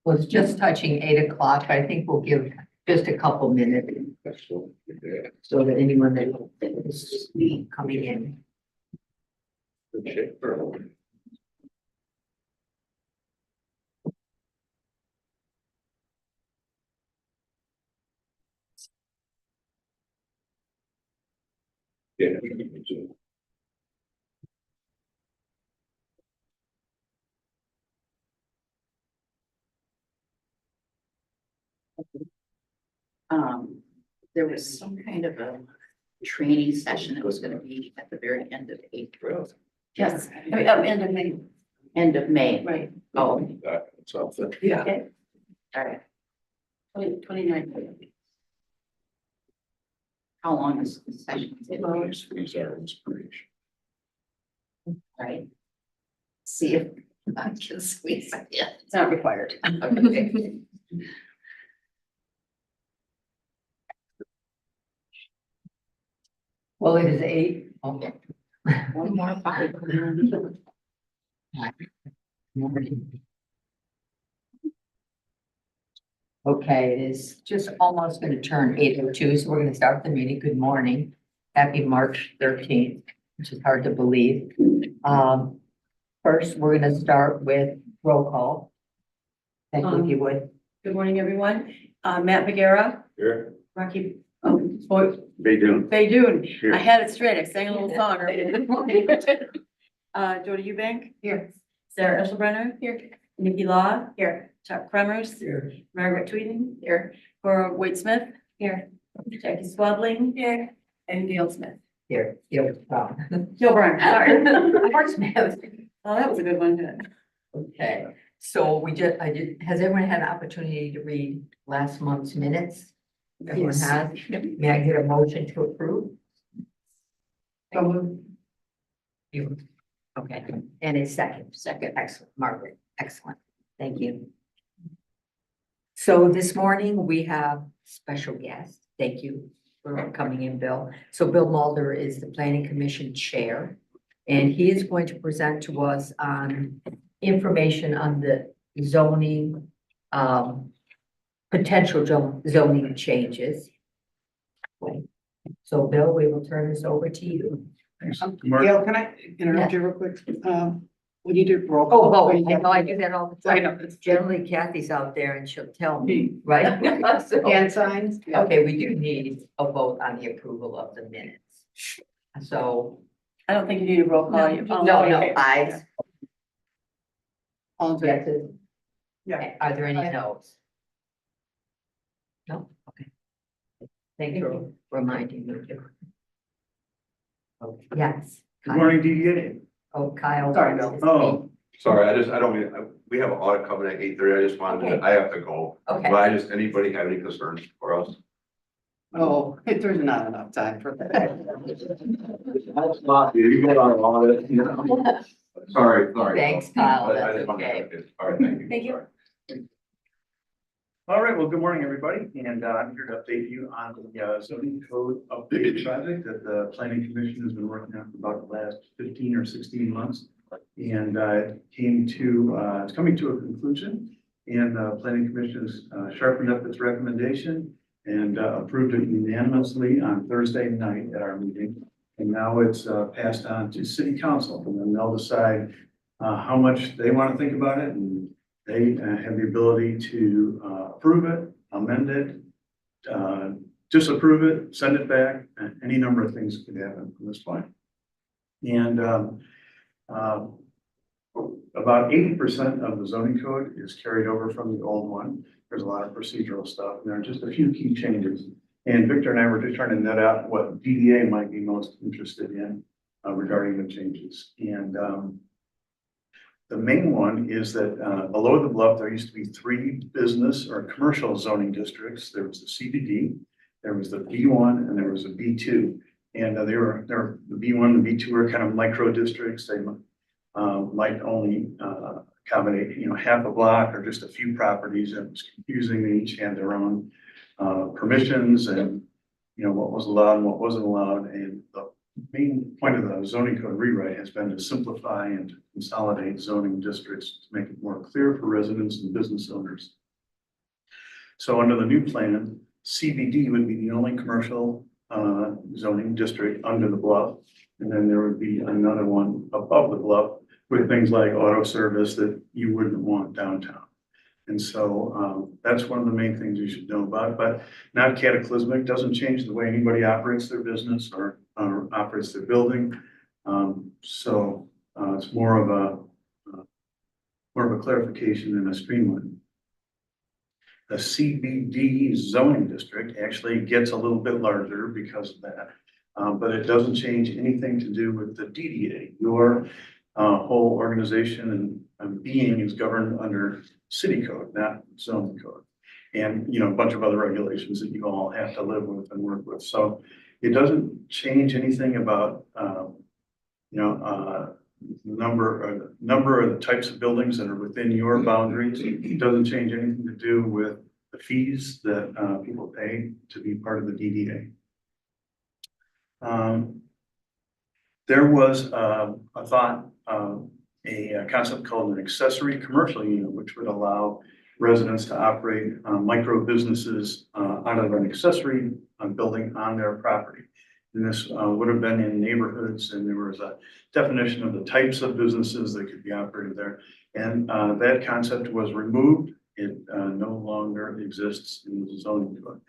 Was just touching 8 o'clock. I think we'll give just a couple minutes so that anyone that is coming in. Yeah. There was some kind of a training session that was gonna be at the very end of April. Yes, end of May, End of May. right, Oh, Something. yeah, okay. All right. 29th. How long is the session? These are inspiration. All right. See if I can squeeze it in. It's not required. Okay. Well, it is 8. Okay. One more five. Okay, it is just almost going to turn 8:02, so we're going to start the meeting. Good morning. Happy March 13th, which is hard to believe. First, we're going to start with roll call. Thank you, if you would. Good morning, everyone. Matt Bagara, Here. Rocky, Baydoun. Baydoun. Here. I had it straight. I sang a little song earlier. Jody Eubank. Here. Sarah Esselbrenner. Here. Nikki Law. Here. Chuck Kremers. Here. Margaret Tweeding. Here. Cora Wade Smith. Here. Jackie Swadling. Here. And Gail Smith. Here. Jill Brown, sorry. Portsmouth. Oh, that was a good one. Okay, so has everyone had an opportunity to read last month's minutes? Everyone Yes. has? May I get a motion to approve? You, okay, and a second. Excellent, Margaret, excellent, thank you. So this morning we have special guest, thank you for coming in, Bill. So Bill Mulder is the Planning Commission Chair, and he is going to present to us on information on the zoning, potential zoning changes. Okay. So Bill, we will turn this over to you. Gail, can I interrupt you real quick? We need to roll. call. Oh, I know, I do that all the I time. know, it's Generally Kathy's out there and she'll tell me, right? So- hand signs. Yeah. Okay, we do need a vote on the approval of the minutes. So, I don't think you need a roll call. no, ayes, All in favor? yeses. Yeah. Are there any Aye. no's? No, okay. Thanks for reminding me. Oh, yes. Good morning, DDA. Oh, Kyle. Sorry, Bill. Oh, Sorry, I don't mean, we have an audit coming at 8:30. I just wanted Okay. to, I have to go. Okay. But anybody have any concerns for us? Oh, there's not enough time for that. You got our audit, you know. Sorry. Thanks, Kyle, I that's just wanted to okay. check it. All right, thank you. Thank you. Sorry. all right. Well, good morning, everybody. And I'm here to update you on the zoning code update project that the planning commission has been working on for about the last 15 or 16 months. And it's coming to a conclusion. And the planning commission has sharpened up its recommendation and approved it unanimously on Thursday night at our meeting. And now it's passed on to city council, and then they'll decide how much they want to think about it. And they have the ability to approve it, amend it, disapprove it, send it back, and any number of things could happen from this point. And about 80% of the zoning code is carried over from the old one. There's a lot of procedural stuff, and there are just a few key changes. And Victor and I were just trying to net out what DDA might be most interested in regarding the changes. And the main one is that below the bluff, there used to be 3 business or commercial zoning districts. There was the CBD, there was the B1, and there was a B2. And they were the B1 and the B2 are kind of micro districts. They might only accommodate, half a block or just a few properties. And it was confusing. They each had their own permissions and, what was allowed and what wasn't allowed. And the main point of the zoning code rewrite has been to simplify and consolidate zoning districts to make it more clear for residents and business owners. So under the new plan, CBD would be the only commercial zoning district under the bluff. And then there would be another one above the bluff with things like auto service that you wouldn't want downtown. And so that's one of the main things you should know about, but not cataclysmic, doesn't change the way anybody operates their business or operates their building. It's more of a clarification and a streamline. The CBD zoning district actually gets a little bit larger because of that, but it doesn't change anything to do with the DDA. Your whole organization and being is governed under city code, not zoning code. And, a bunch of other regulations that you all have to live with and work with. So it doesn't change anything about, number of the types of buildings that are within your boundaries. It doesn't change anything to do with the fees that people pay to be part of the DDA. There was a thought, a concept called an accessory commercial unit, which would allow residents to operate micro businesses out of an accessory building on their property. And this would have been in neighborhoods, and there was a definition of the types of businesses that could be operated there. And that concept was removed. It no longer exists in the zoning code.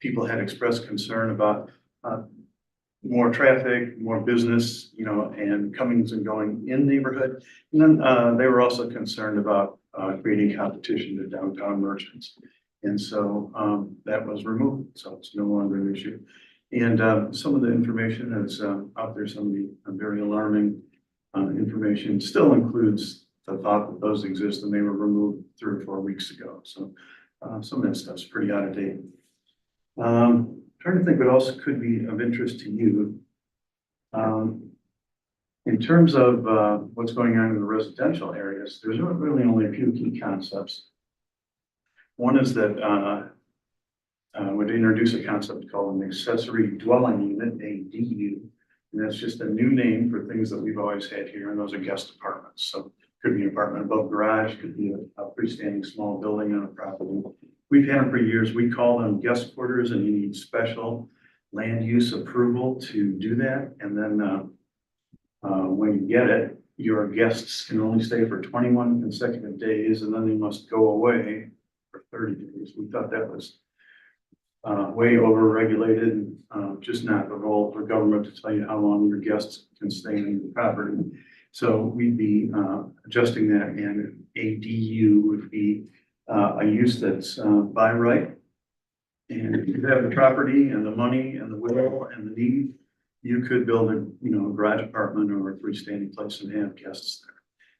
People had expressed concern about more traffic, more business, and comings and going in neighborhood. And then they were also concerned about creating competition to downtown merchants. And so that was removed. So it's no longer an issue. And some of the information that's out there, some of the very alarming information still includes the thought that those exist and they were removed 3 or 4 weeks ago. So some of that stuff's pretty out of date. Trying to think what else could be of interest to you. In terms of what's going on in the residential areas, there's really only a few key concepts. One is that would introduce a concept called an accessory dwelling unit, ADU. And that's just a new name for things that we've always had here, and those are guest apartments. So could be an apartment above garage, could be a freestanding small building on a property. We've had them for years. We call them guest quarters, and you need special land use approval to do that. And then when you get it, your guests can only stay for 21 consecutive days, and then they must go away for 30 days. We thought that was way over-regulated, just not the role for government to tell you how long your guests can stay in the property. So we'd be adjusting that, and ADU would be a use that's by right. And if you have the property and the money and the will and the need, you could build a garage apartment or a freestanding place and have guests there.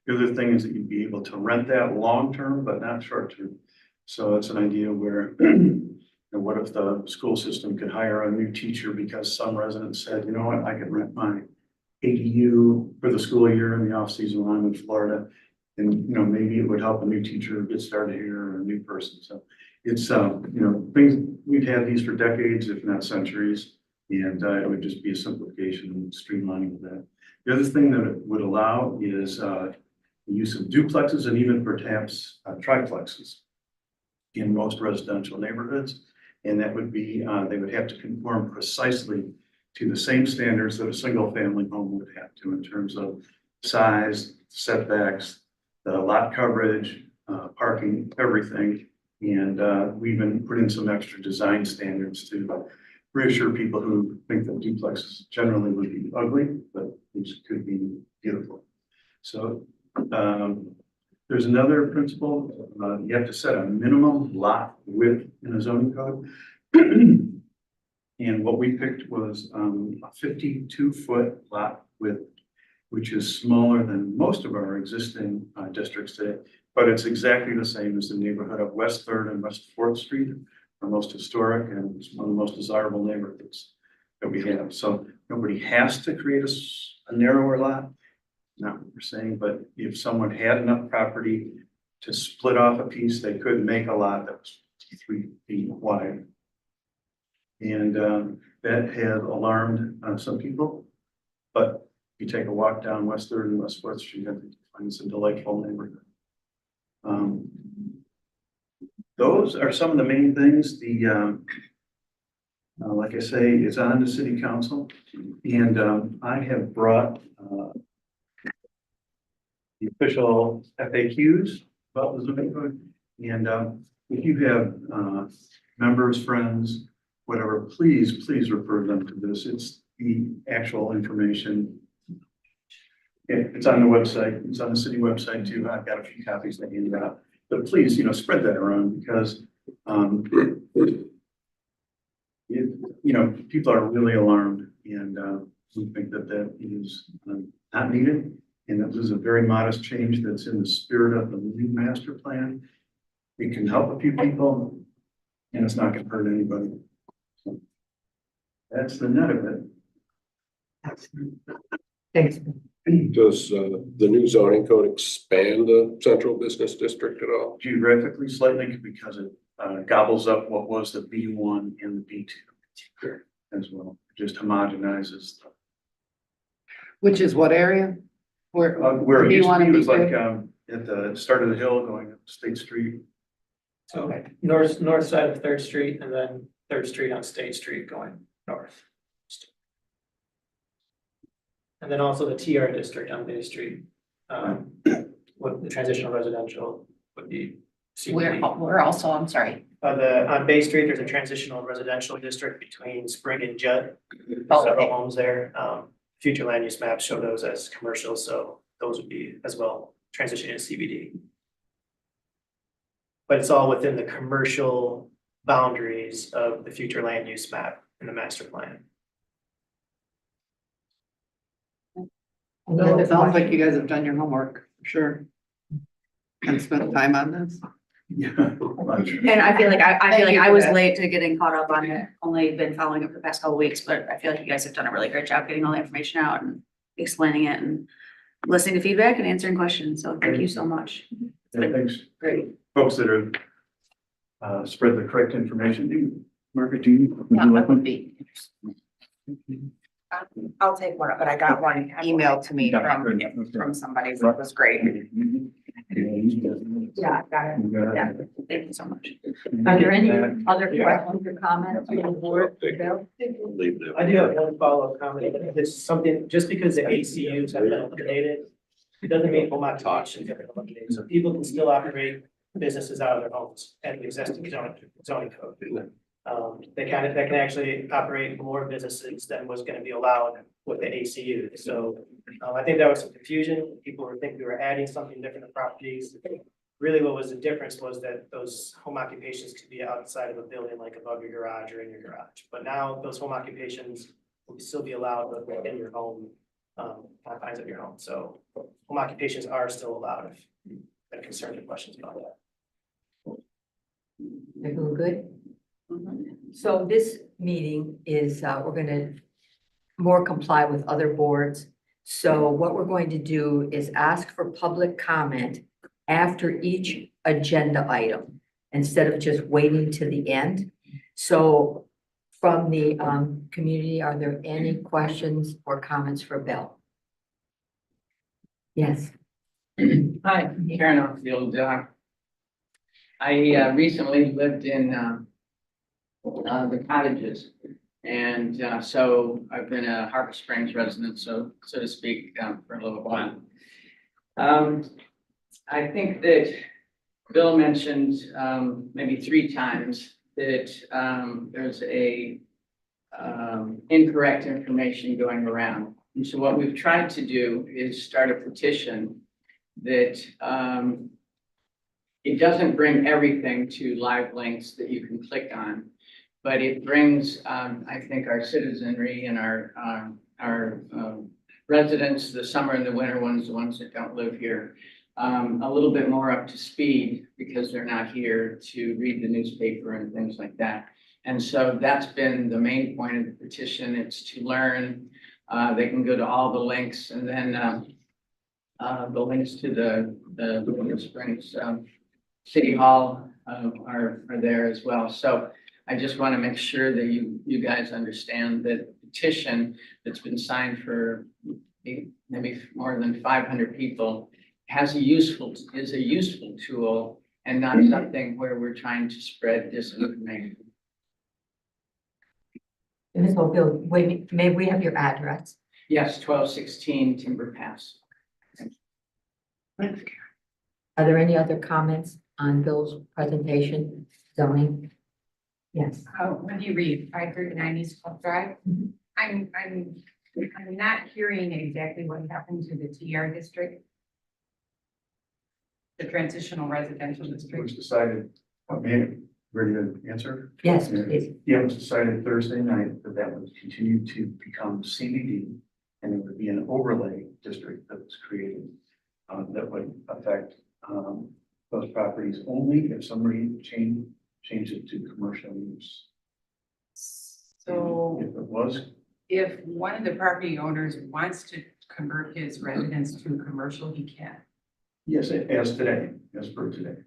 The other thing is that you'd be able to rent that long-term, but not short-term. So that's an idea where what if the school system could hire a new teacher because some residents said, you know what, I could rent my ADU for the school year in the off season when I'm in Florida. And, maybe it would help a new teacher get started here or a new person. So it's, things, we've had these for decades, if not centuries. And it would just be a simplification and streamlining of that. The other thing that it would allow is the use of duplexes and even perhaps triplexes in most residential neighborhoods. And that would be, they would have to conform precisely to the same standards that a single family home would have to in terms of size, setbacks, the lot coverage, parking, everything. And we even put in some extra design standards to reassure people who think that duplexes generally would be ugly, but these could be beautiful. So there's another principle. You have to set a minimum lot width in a zoning code. And what we picked was a 52-foot lot width, which is smaller than most of our existing districts today, but it's exactly the same as the neighborhood of West 3rd and West 4th Street, our most historic and it's one of the most desirable neighborhoods that we have. So nobody has to create a narrower lot, not what we're saying, but if someone had enough property to split off a piece, they could make a lot that was 3 feet wide. And that has alarmed some people. But if you take a walk down West Third and West Fourth Street, I think you find it's a delightful neighborhood. Those are some of the main things. Like I say, it's on the city council, and I have brought the official FAQs about the zoning code. And if you have members, friends, whatever, please refer them to this. It's the actual information. It's on the website. It's on the city website too. I've got a few copies that handed out. But please, spread that around because, people are really alarmed and we think that is not needed. And that this is a very modest change that's in the spirit of the new master plan. It can help a few people and it's not going to hurt anybody. So that's the net of it. Thanks. Does the new zoning code expand the central business district at all? Geographically slightly because it gobbles up what was the B1 and the B2 as well. It just homogenizes. Which is what area? Where Where it do you used to want be to was be? like at the start of the hill going up State Street. So north side of Third Street and then Third Street on State Street going north. And then also the TR district on Bay Street. With the transitional residential would be. CBD. We're also, I'm sorry. On Bay Street, there's a transitional residential district between Spring and Judd. Oh, Several okay. homes there. Future land use maps show those as commercial, so those would be as well transitioning to CBD. But it's all within the commercial boundaries of the future land use map in the master plan. It sounds like you guys have done your homework, for sure. And spent time on this. Yeah. And I feel like I was late to getting caught up on it, only been following it for the past couple of weeks, but I feel like you guys have done a really great job getting all the information out and explaining it and listening to feedback and answering questions. So thank you so much. Thanks, Great. folks that have spread the correct information. Margaret, would you Yeah, like that would one? be. I'll take one, but I got one emailed to me from somebody, which was great. Yeah, got it. Yeah, thank you so much. Are there any other questions or comments from the board? Bill? Leave it. I do have one follow-up comment. It's something, just because the ACUs have been eliminated, it doesn't mean home occupations have been eliminated. So people can still operate businesses out of their homes and the existing zoning code. They can actually operate more businesses than was gonna be allowed with the ACU. So I think there was some confusion. People were thinking we were adding something different to properties. Really what was the difference was that those home occupations could be outside of a building, like above your garage or in your garage. But now those home occupations will still be allowed within your home, confines of your home. So home occupations are still allowed if you have concerns or questions about that. Everyone good? So this meeting is, we're gonna more comply with other boards. So what we're going to do is ask for public comment after each agenda item, instead of just waiting to the end. So from the community, are there any questions or comments for Bill? Yes. Hi, Karen Oakfield. I recently lived in the cottages. And so I've been a Harbor Springs resident, so to speak, for a little while. I think that Bill mentioned maybe 3 times that there's a incorrect information going around. And so what we've tried to do is start a petition that it doesn't bring everything to live links that you can click on, but it brings, I think, our citizenry and our residents, the summer and the winter ones, the ones that don't live here, a little bit more up to speed because they're not here to read the newspaper and things like that. And so that's been the main point of the petition. It's to learn. They can go to all the links, and then the links to the Winter Springs City Hall are there as well. So I just want to make sure that you guys understand that the petition that's been signed for maybe more than 500 people is a useful tool and not something where we're trying to spread disinformation. Ms. Oldfield, wait, may we have your address? Yes, 1216 Timber Pass. Are there any other comments on Bill's presentation, zoning? Yes. When you read 539 East Club Drive, I'm not hearing exactly what happened to the TR district. The transitional residential It was district. decided, ready to answer? Yes, Yeah. please. Yeah, it was decided Thursday night that that would continue to become CBD and it would be an overlay district that was created that would affect those properties only if somebody change it to commercial use. So If it was, if one of the property owners wants to convert his residence to commercial, he can. yes, as today, as per today.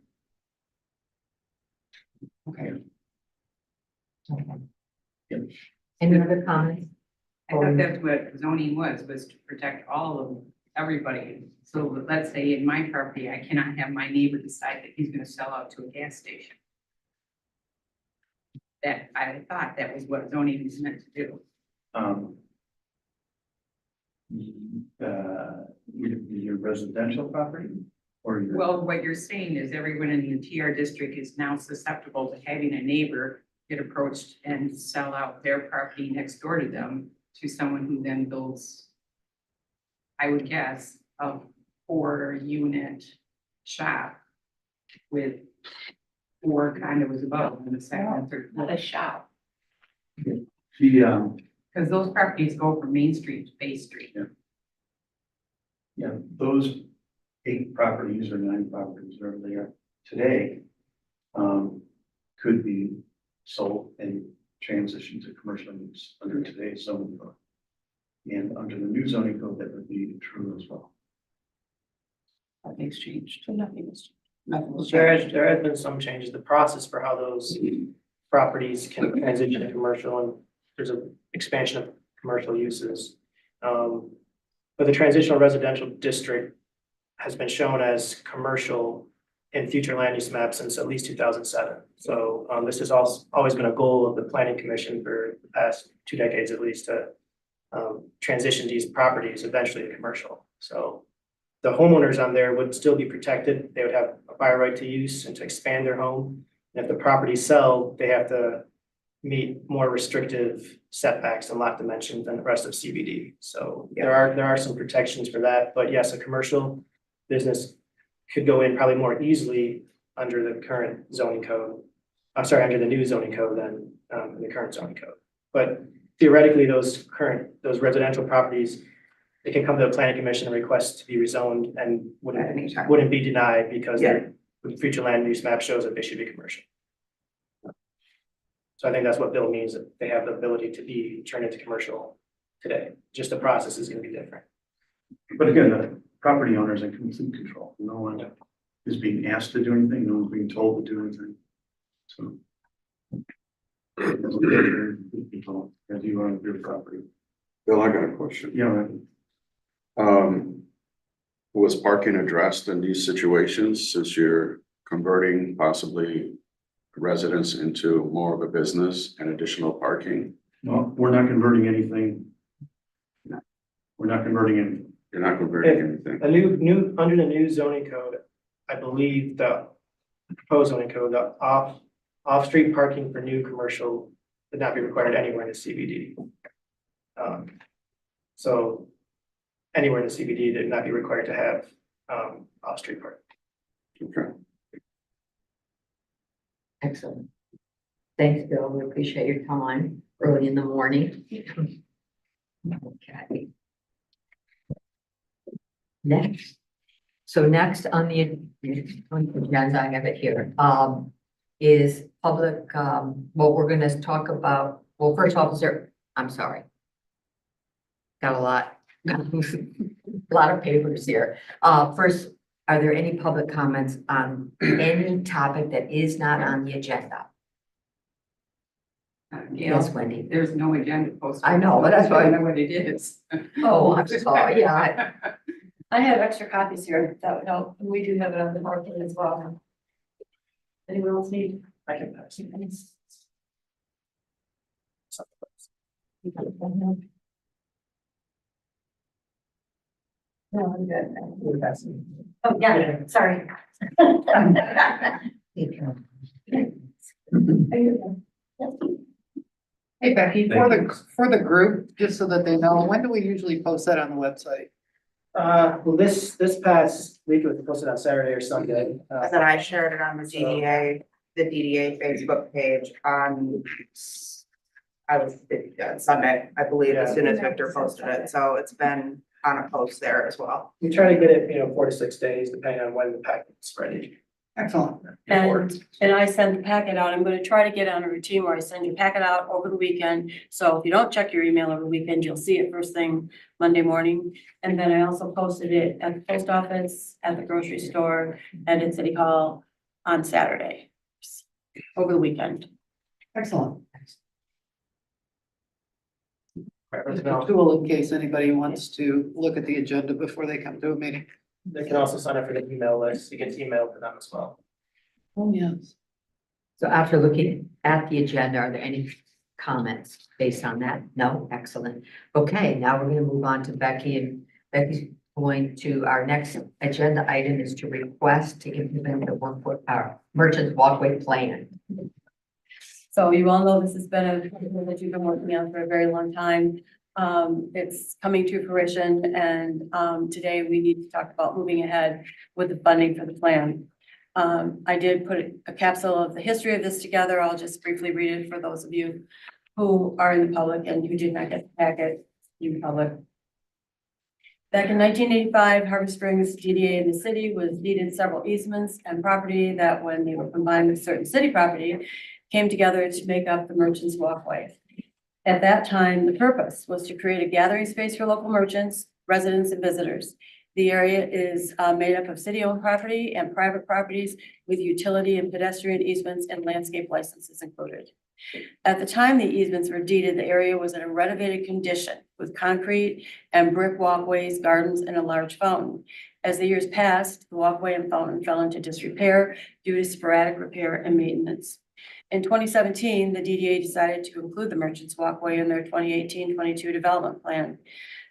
Okay. Okay. Yep. Any other comments? I thought that's what zoning was to protect all of everybody. So let's say in my property, I cannot have my neighbor decide that he's gonna sell out to a gas station. That, I thought that was what zoning was meant to do. Your residential property or your. Well, what you're saying is everyone in the TR district is now susceptible to having a neighbor get approached and sell out their property next door to them to someone who then builds, I would guess, a 4-unit shop with 4 condos above in the second and third floor. Not a shop. The, Because those properties go from Main Street to Bay Street. yeah, those 8 properties or 9 properties, wherever they are today, could be sold and transitioned to commercial use under today's zoning code. And under the new zoning code, that would be true as well. Nothing's changed. Nothing is. Nothing was There changed. has been some changes, the process for how those properties can transition to commercial, and there's an expansion of commercial uses. But the transitional residential district has been shown as commercial in future land use maps since at least 2007. So this has also always been a goal of the planning commission for the past 2 decades at least to transition these properties eventually to commercial. So the homeowners on there would still be protected. They would have a by right to use and to expand their home. And if the properties sell, they have to meet more restrictive setbacks and lot dimensions than the rest of CBD. So there are some protections for that, but yes, a commercial business could go in probably more easily under the current zoning code. I'm sorry, under the new zoning code than in the current zoning code. But theoretically, those residential properties, they can come to the planning commission and request to be rezoned and wouldn't be denied because their future land use map shows that they should be commercial. So I think that's what Bill means, that they have the ability to be turned into commercial today. Just the process is going to be different. But again, the property owners in complete control. No one is being asked to do anything, no one's being told to do anything. So. As you own your property. Bill, I got a question. Yeah, Was parking addressed in these situations since you're converting possibly residents into more of a business and additional parking? no, we're not converting anything. We're not converting anything. You're not converting anything. Under the new zoning code, I believe the proposed zoning code, the off-street parking for new commercial would not be required anywhere in the CBD. So anywhere in the CBD, they'd not be required to have off-street parking. Okay. Excellent. Thanks, Bill. We appreciate your time early in the morning. Okay. Next. So next on the agenda, I have it here, is public, what we're gonna talk about. Well, first off, I'm sorry. Got a lot of papers here. First, are there any public comments on any topic that is not on the agenda? Yes, Wendy. There's no agenda posted. I know, but that's why- I don't know what it is. Oh, I'm sorry, yeah. I have extra copies here, that would help, and we do have it on the market as well. Anyone else need? I can pass. No, I'm good. Oh, yeah, sorry. Hey Becky, for the group, just so that they know, when do we usually post that on the website? Well, this past week it was posted on Saturday or Sunday. And then I shared it on the DDA Facebook page on Sunday, I believe, as soon as Victor posted it, so it's been on a post there as well. We try to get it, 4 to 6 days, depending on when the packet's ready. Excellent. And I send the packet out, I'm gonna try to get on a routine where I send your packet out over the weekend. So if you don't check your email over the weekend, you'll see it first thing Monday morning. And then I also posted it at the post office, at the grocery store, and at City Hall on Saturday, over the weekend. Excellent. Right, Just right a now, tool in case anybody wants to look at the agenda before they come to a meeting. they can also sign up for the email list, you get emailed to them as well. Oh, yes. So after looking at the agenda, are there any comments based on that? No? Excellent. Okay, now we're gonna move on to Becky, and Becky's going to, our next agenda item is to request to implement the merchant walkway plan. So you all know this has been a program that you've been working on for a very long time. It's coming to fruition, and today we need to talk about moving ahead with the funding for the plan. I did put a capsule of the history of this together. I'll just briefly read it for those of you who are in the public and who did not get the packet, you public. Back in 1985, Harbor Springs DDA in the city was deeded several easements and property that, when they were combined with certain city property, came together to make up the Merchants Walkway. At that time, the purpose was to create a gathering space for local merchants, residents, and visitors. The area is made up of city-owned property and private properties with utility and pedestrian easements and landscape licenses included. At the time the easements were deeded, the area was in a renovated condition with concrete and brick walkways, gardens, and a large fountain. As the years passed, the walkway and fountain fell into disrepair due to sporadic repair and maintenance. In 2017, the DDA decided to include the Merchants Walkway in their 2018-22 development plan.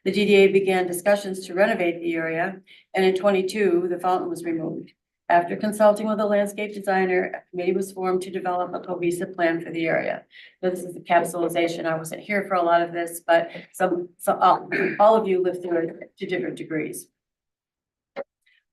The DDA began discussions to renovate the area, and in 22, the fountain was removed. After consulting with a landscape designer, a committee was formed to develop a cohesive plan for the area. Now, this is the capsulization. I wasn't here for a lot of this, but all of you lived through it to different degrees.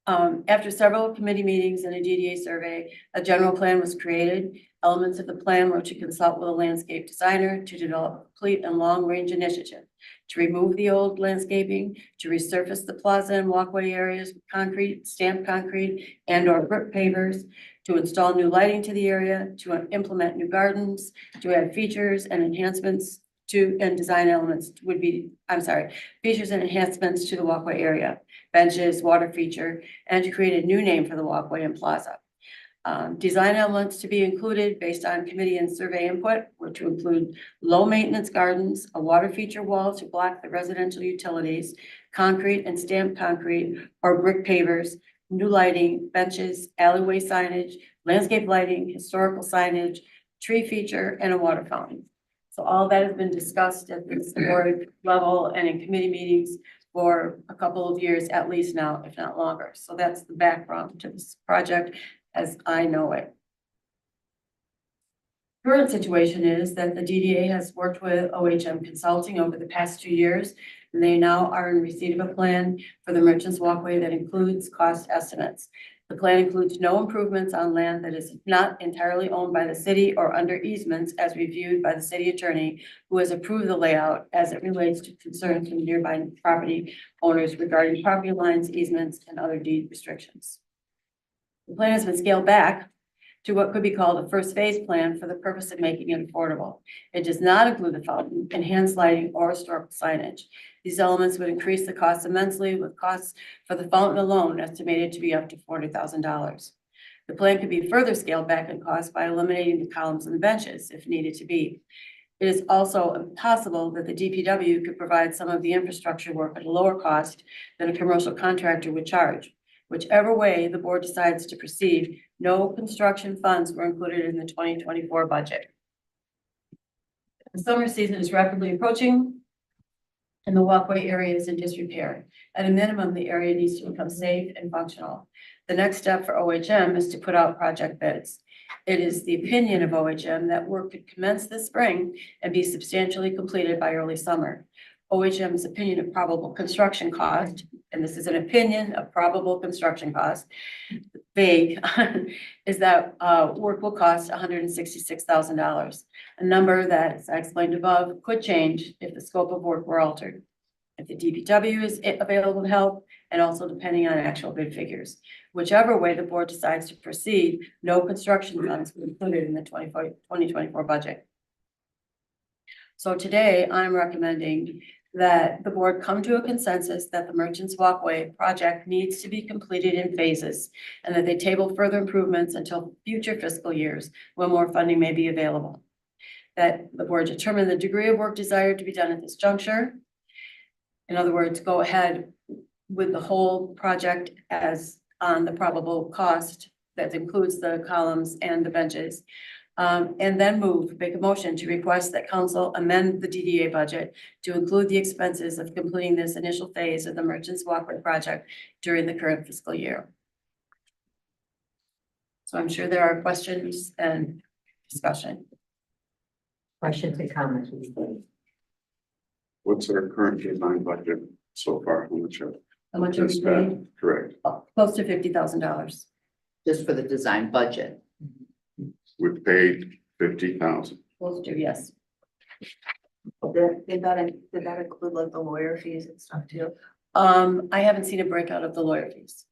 After several committee meetings and a DDA survey, a general plan was created. Elements of the plan were to consult with a landscape designer to develop a complete and long-range initiative to remove the old landscaping, to resurface the plaza and walkway areas with concrete, stamped concrete, and/or brick pavers, to install new lighting to the area, to implement new gardens, to add features and enhancements and design elements features and enhancements to the walkway area, benches, water feature, and to create a new name for the walkway and plaza. Design elements to be included based on committee and survey input were to include low maintenance gardens, a water feature wall to block the residential utilities, concrete and stamped concrete or brick pavers, new lighting, benches, alleyway signage, landscape lighting, historical signage, tree feature, and a water fountain. So all that has been discussed at this board level and in committee meetings for a couple of years at least now, if not longer. So that's the background to this project as I know it. Current situation is that the DDA has worked with OHM Consulting over the past 2 years, and they now are in receipt of a plan for the Merchants Walkway that includes cost estimates. The plan includes no improvements on land that is not entirely owned by the city or under easements as reviewed by the city attorney, who has approved the layout as it relates to concerns from nearby property owners regarding property lines, easements, and other deed restrictions. The plan has been scaled back to what could be called a first phase plan for the purpose of making it affordable. It does not include the fountain, enhanced lighting, or historical signage. These elements would increase the cost immensely, with costs for the fountain alone estimated to be up to $400,000. The plan could be further scaled back in cost by eliminating the columns and benches if needed to be. It is also possible that the DPW could provide some of the infrastructure work at a lower cost than a commercial contractor would charge. Whichever way the board decides to proceed, no construction funds were included in the 2024 budget. The summer season is rapidly approaching and the walkway area is in disrepair. At a minimum, the area needs to become safe and functional. The next step for OHM is to put out project bids. It is the opinion of OHM that work could commence this spring and be substantially completed by early summer. OHM's opinion of probable construction cost, and this is an opinion of probable construction cost, vague, is that work will cost $166,000, a number that, as I explained above, could change if the scope of work were altered, if the DPW is available to help, and also depending on actual bid figures. Whichever way the board decides to proceed, no construction funds were included in the 2024 budget. So today, I'm recommending that the board come to a consensus that the Merchants Walkway project needs to be completed in phases and that they table further improvements until future fiscal years when more funding may be available. That the board determine the degree of work desired to be done at this juncture. In other words, go ahead with the whole project as on the probable cost that includes the columns and the benches. And then make a motion to request that council amend the DDA budget to include the expenses of completing this initial phase of the Merchants Walkway project during the current fiscal year. So I'm sure there are questions and discussion. Questions and comments? What's our current design budget so far? How much have we paid? Correct. Close to $50,000. Just for the design budget. We've paid 50,000. Close to, yes. Did that include like the lawyer fees and stuff too? I haven't seen a breakout of the lawyer fees.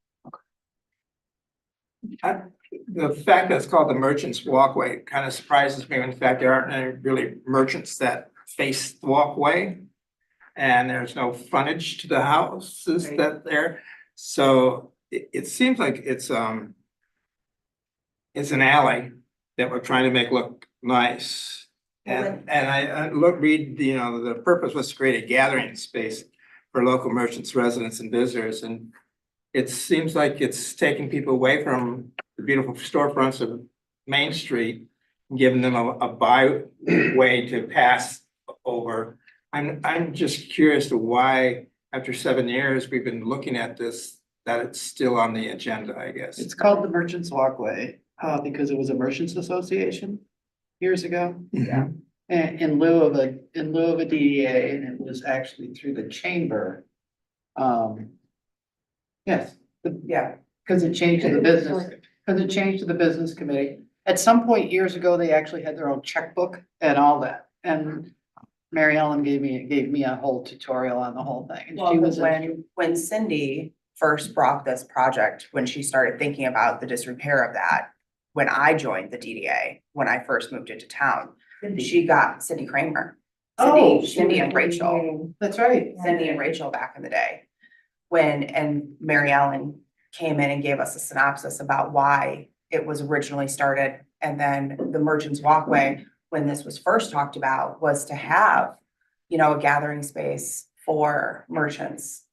The fact that it's called the Merchants Walkway kind of surprises me. In fact, there aren't any really merchants that face the walkway. And there's no frontage to the houses that there. So it seems like it's an alley that we're trying to make look nice. And I read, the purpose was to create a gathering space for local merchants, residents and visitors. And it seems like it's taking people away from the beautiful storefronts of Main Street and giving them a byway to pass over. I'm just curious to why, after 7 years, we've been looking at this, that it's still on the agenda, I guess. It's called the Merchants Walkway, because it was a merchants association years ago. Yeah. And in lieu of a DDA, and it was actually through the chamber. Yes, yeah, because it changed to the business committee. At some point years ago, they actually had their own checkbook and all that, and Mary Ellen gave me a whole tutorial on the whole thing. And she was When Cindy first brought this project, when she started thinking about the disrepair of that, when I joined the DDA, when I first moved into town, she got Cindy Kramer. Cindy and Rachel. That's right. Cindy and Rachel back in the day. And Mary Ellen came in and gave us a synopsis about why it was originally started. And then the Merchants Walkway, when this was first talked about, was to have, a gathering space for merchants,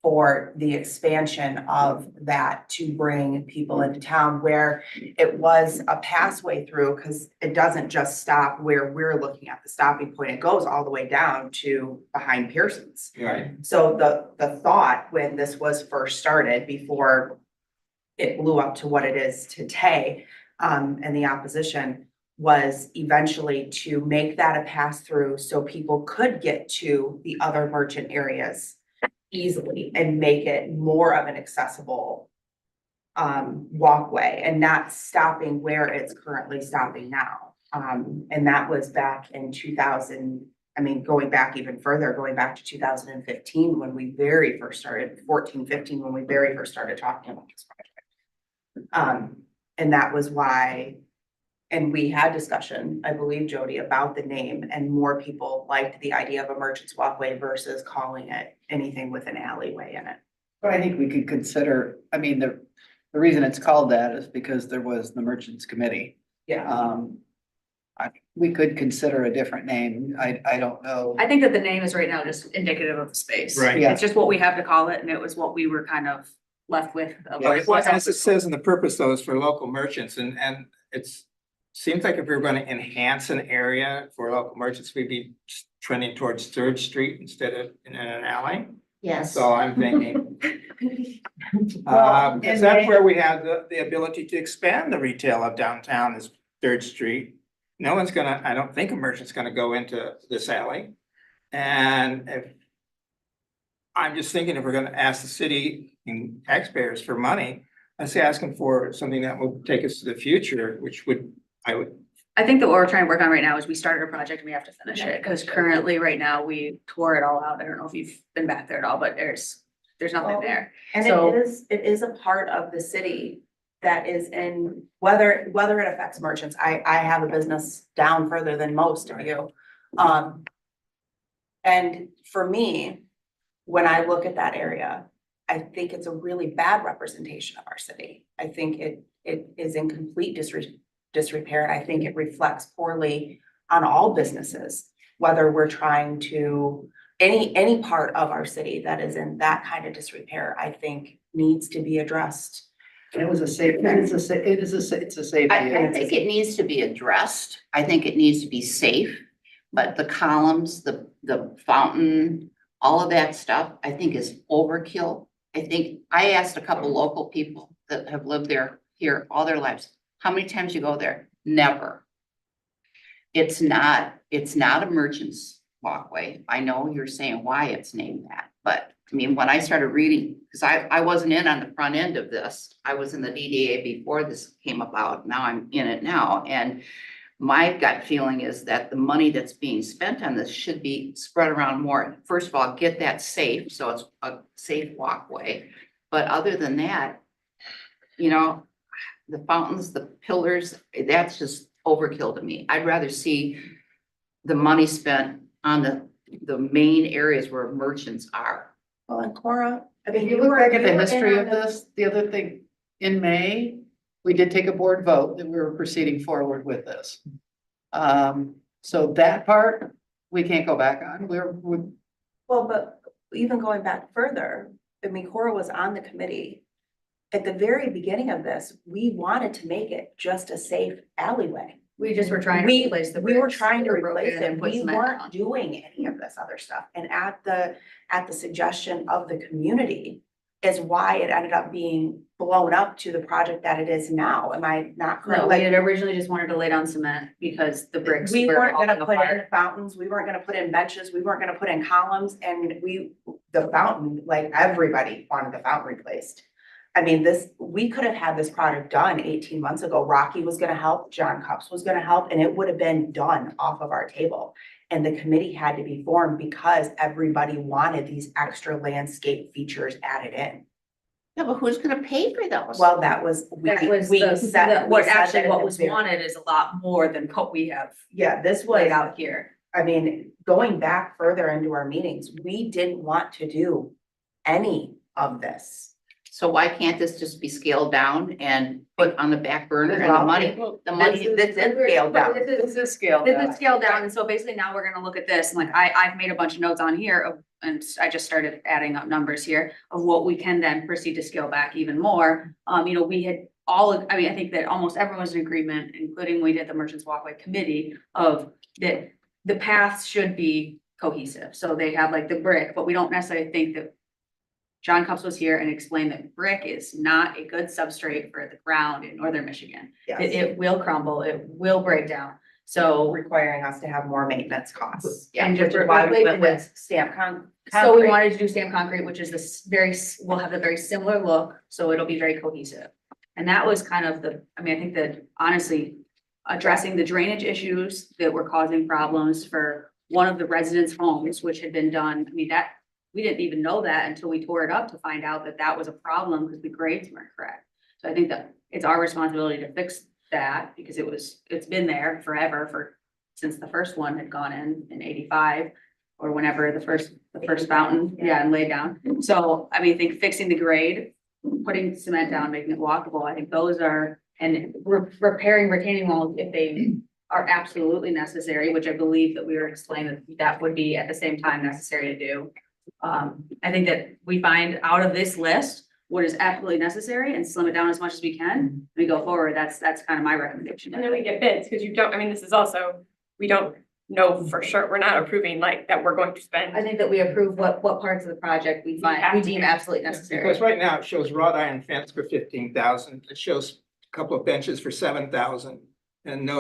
for the expansion of that to bring people into town, where it was a passway through, because it doesn't just stop where we're looking at the stopping point. It goes all the way down to behind Pearson's. Right. So the thought when this was first started, before it blew up to what it is today, and the opposition, was eventually to make that a pass through so people could get to the other merchant areas easily and make it more of an accessible walkway and not stopping where it's currently stopping now. And that was back in 2000. Going back even further, going back to 2015, when we very first started, 14, 15, when we very first started talking about this project. And that was why. And we had discussion, I believe, Jody, about the name, and more people liked the idea of a Merchants Walkway versus calling it anything with an alleyway in it. But I think we could consider, the reason it's called that is because there was the Merchants Committee. Yeah. we could consider a different name. I don't know. I think that the name is right now just indicative of the space. Right. Yeah. It's just what we have to call it, and it was what we were kind of left with. Of Yeah, what- as it says in the purpose though, is for local merchants and it's. Seems like if we were gonna enhance an area for local merchants, we'd be trending towards Third Street instead of in an alley. Yes. So I'm thinking. Well, Because and that's they- where we have the ability to expand the retail of downtown is Third Street. No one's gonna, I don't think a merchant's gonna go into this alley. And if. I'm just thinking if we're gonna ask the city and taxpayers for money, let's say asking for something that will take us to the future, which would, I would. I think that what we're trying to work on right now is we started a project and we have to finish it, because currently, right now, we tore it all out. I don't know if you've been back there at all, but there's nothing Well, there. And So- it is a part of the city that is in, whether it affects merchants, I have a business down further than most of you. And for me, when I look at that area, I think it's a really bad representation of our city. I think it is in complete disrepair, and I think it reflects poorly on all businesses, whether we're trying to, any part of our city that is in that kind of disrepair, I think needs to be addressed. It was a safe, it's a safety. I think it needs to be addressed. I think it needs to be safe. But the columns, the fountain, all of that stuff, I think is overkill. I think, I asked a couple local people that have lived here all their lives, how many times you go there? Never. It's not a merchant's walkway. I know you're saying why it's named that, but I mean, when I started reading, because I wasn't in on the front end of this, I was in the DDA before this came about. Now I'm in it now, and my gut feeling is that the money that's being spent on this should be spread around more. First of all, get that safe, so it's a safe walkway. But other than that, you know, the fountains, the pillars, that's just overkill to me. I'd rather see the money spent on the main areas where merchants are. Well, and Cora, I mean, If you you look were, back at you the were history in of on this, the other thing, in May, we did take a board vote that we were proceeding forward with this. So that part, we can't go back on. We Well, but even going back further, I mean, Cora was on the committee. At the very beginning of this, we wanted to make it just a safe alleyway. We just were trying to We, replace the we were bricks trying to that were replace broken and it. put We cement weren't down. doing any of this other stuff. And at the suggestion of the community is why it ended up being blown up to the project that it is now. Am I not correct? No, Like, we had originally just wanted to lay down cement because the bricks we were weren't gonna falling put in apart. fountains, we weren't gonna put in benches, we weren't gonna put in columns, and the fountain, like, everybody wanted the fountain replaced. I mean, we could have had this project done 18 months ago. Rocky was gonna help, John Cups was gonna help, and it would have been done off of our table. And the committee had to be formed because everybody wanted these extra landscape features added in. Yeah, but who's gonna pay for those? Well, that was, we That was we the, said. we what said actually, that what at was the very- wanted is a lot more than what we have Yeah, this was. laid out here. I mean, going back further into our meetings, we didn't want to do any of this. So why can't this just be scaled down and put on the back burner and the Well, money, This is scaled down. This is scaled This is scaled down, and so basically now we're gonna look at this, and like I've made a bunch of notes on here of, and I just started adding up numbers here of what we can then proceed to scale back even more. You know, we had I mean, I think that almost everyone's in agreement, including we did the Merchants Walkway Committee, of that the paths should be cohesive. So they have like the brick, but we don't necessarily think that John Cups was here and explained that brick is not a good substrate for the ground in northern Michigan. Yes, It will crumble, it will break down. So requiring us to have more maintenance costs. And And just which is why we went replacing with stamp So we concrete. wanted to do stamped concrete, which is this will have a very similar look, so it'll be very cohesive. And that was kind of I mean, I think that honestly, addressing the drainage issues that were causing problems for one of the residents' homes, which had been done, I mean, that, we didn't even know that until we tore it up to find out that that was a problem because the grades weren't correct. So I think that it's our responsibility to fix that because it's been there forever since the first one had gone in 85 or whenever the first fountain, and laid down. So, I mean, I think fixing the grade, putting cement down, making it walkable, I think those are, and repairing retaining walls if they are absolutely necessary, which I believe that we were explaining that that would be at the same time necessary to do. I think that we find out of this list what is absolutely necessary and slim it down as much as we can. We go forward. That's kind of my recommendation. And then we get bids, because you don't, I mean, this is also, we don't know for sure, we're not approving like that we're going to spend. I think that we approve what parts of the project we find, we deem absolutely necessary. Because right now it shows wrought iron fence for 15,000. It shows a couple of benches for 7,000. And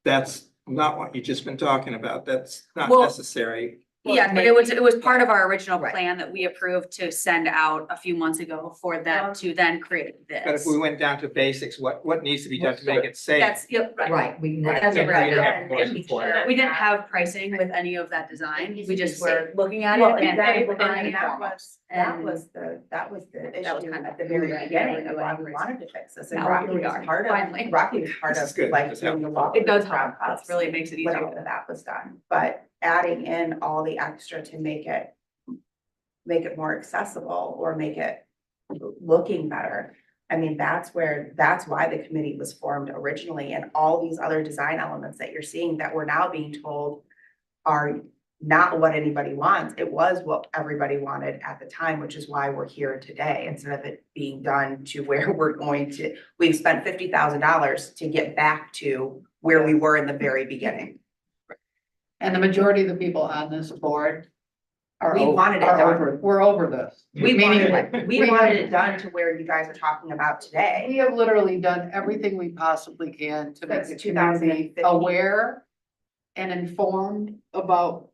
that's not what you've just been talking about. That's not Well, necessary. Yeah, but it was part of our original Right. plan that we approved to send out a few months ago for them to then create this. But if we went down to basics, what needs to be done to make it safe? That's, yep, right. Right, we. That's Yeah, right. we don't have a motion for it. We didn't have pricing with any of that design. We just Well, were looking at it Well, and. that was the That was issue kind of at the very the beginning beginning of of why we it. wanted to fix this. And Now Rocky here we was are, part finally. of, Rocky was part This of is good. like This doing the helps. walk. It does with crowd help. cuts It really makes it when easier. all of that was done, but adding in all the extra to make it more accessible or make it looking better. I mean, that's why the committee was formed originally, and all these other design elements that you're seeing that we're now being told are not what anybody wants. It was what everybody wanted at the time, which is why we're here today, instead of it being done to where we've spent $50,000 to get back to where we were in the very beginning. And the majority of the people on this board are We wanted it are done. we're over this. We Meaning, wanted it done to where you guys are talking about today. we have literally done everything we possibly can to make the Since community 2015. aware and informed about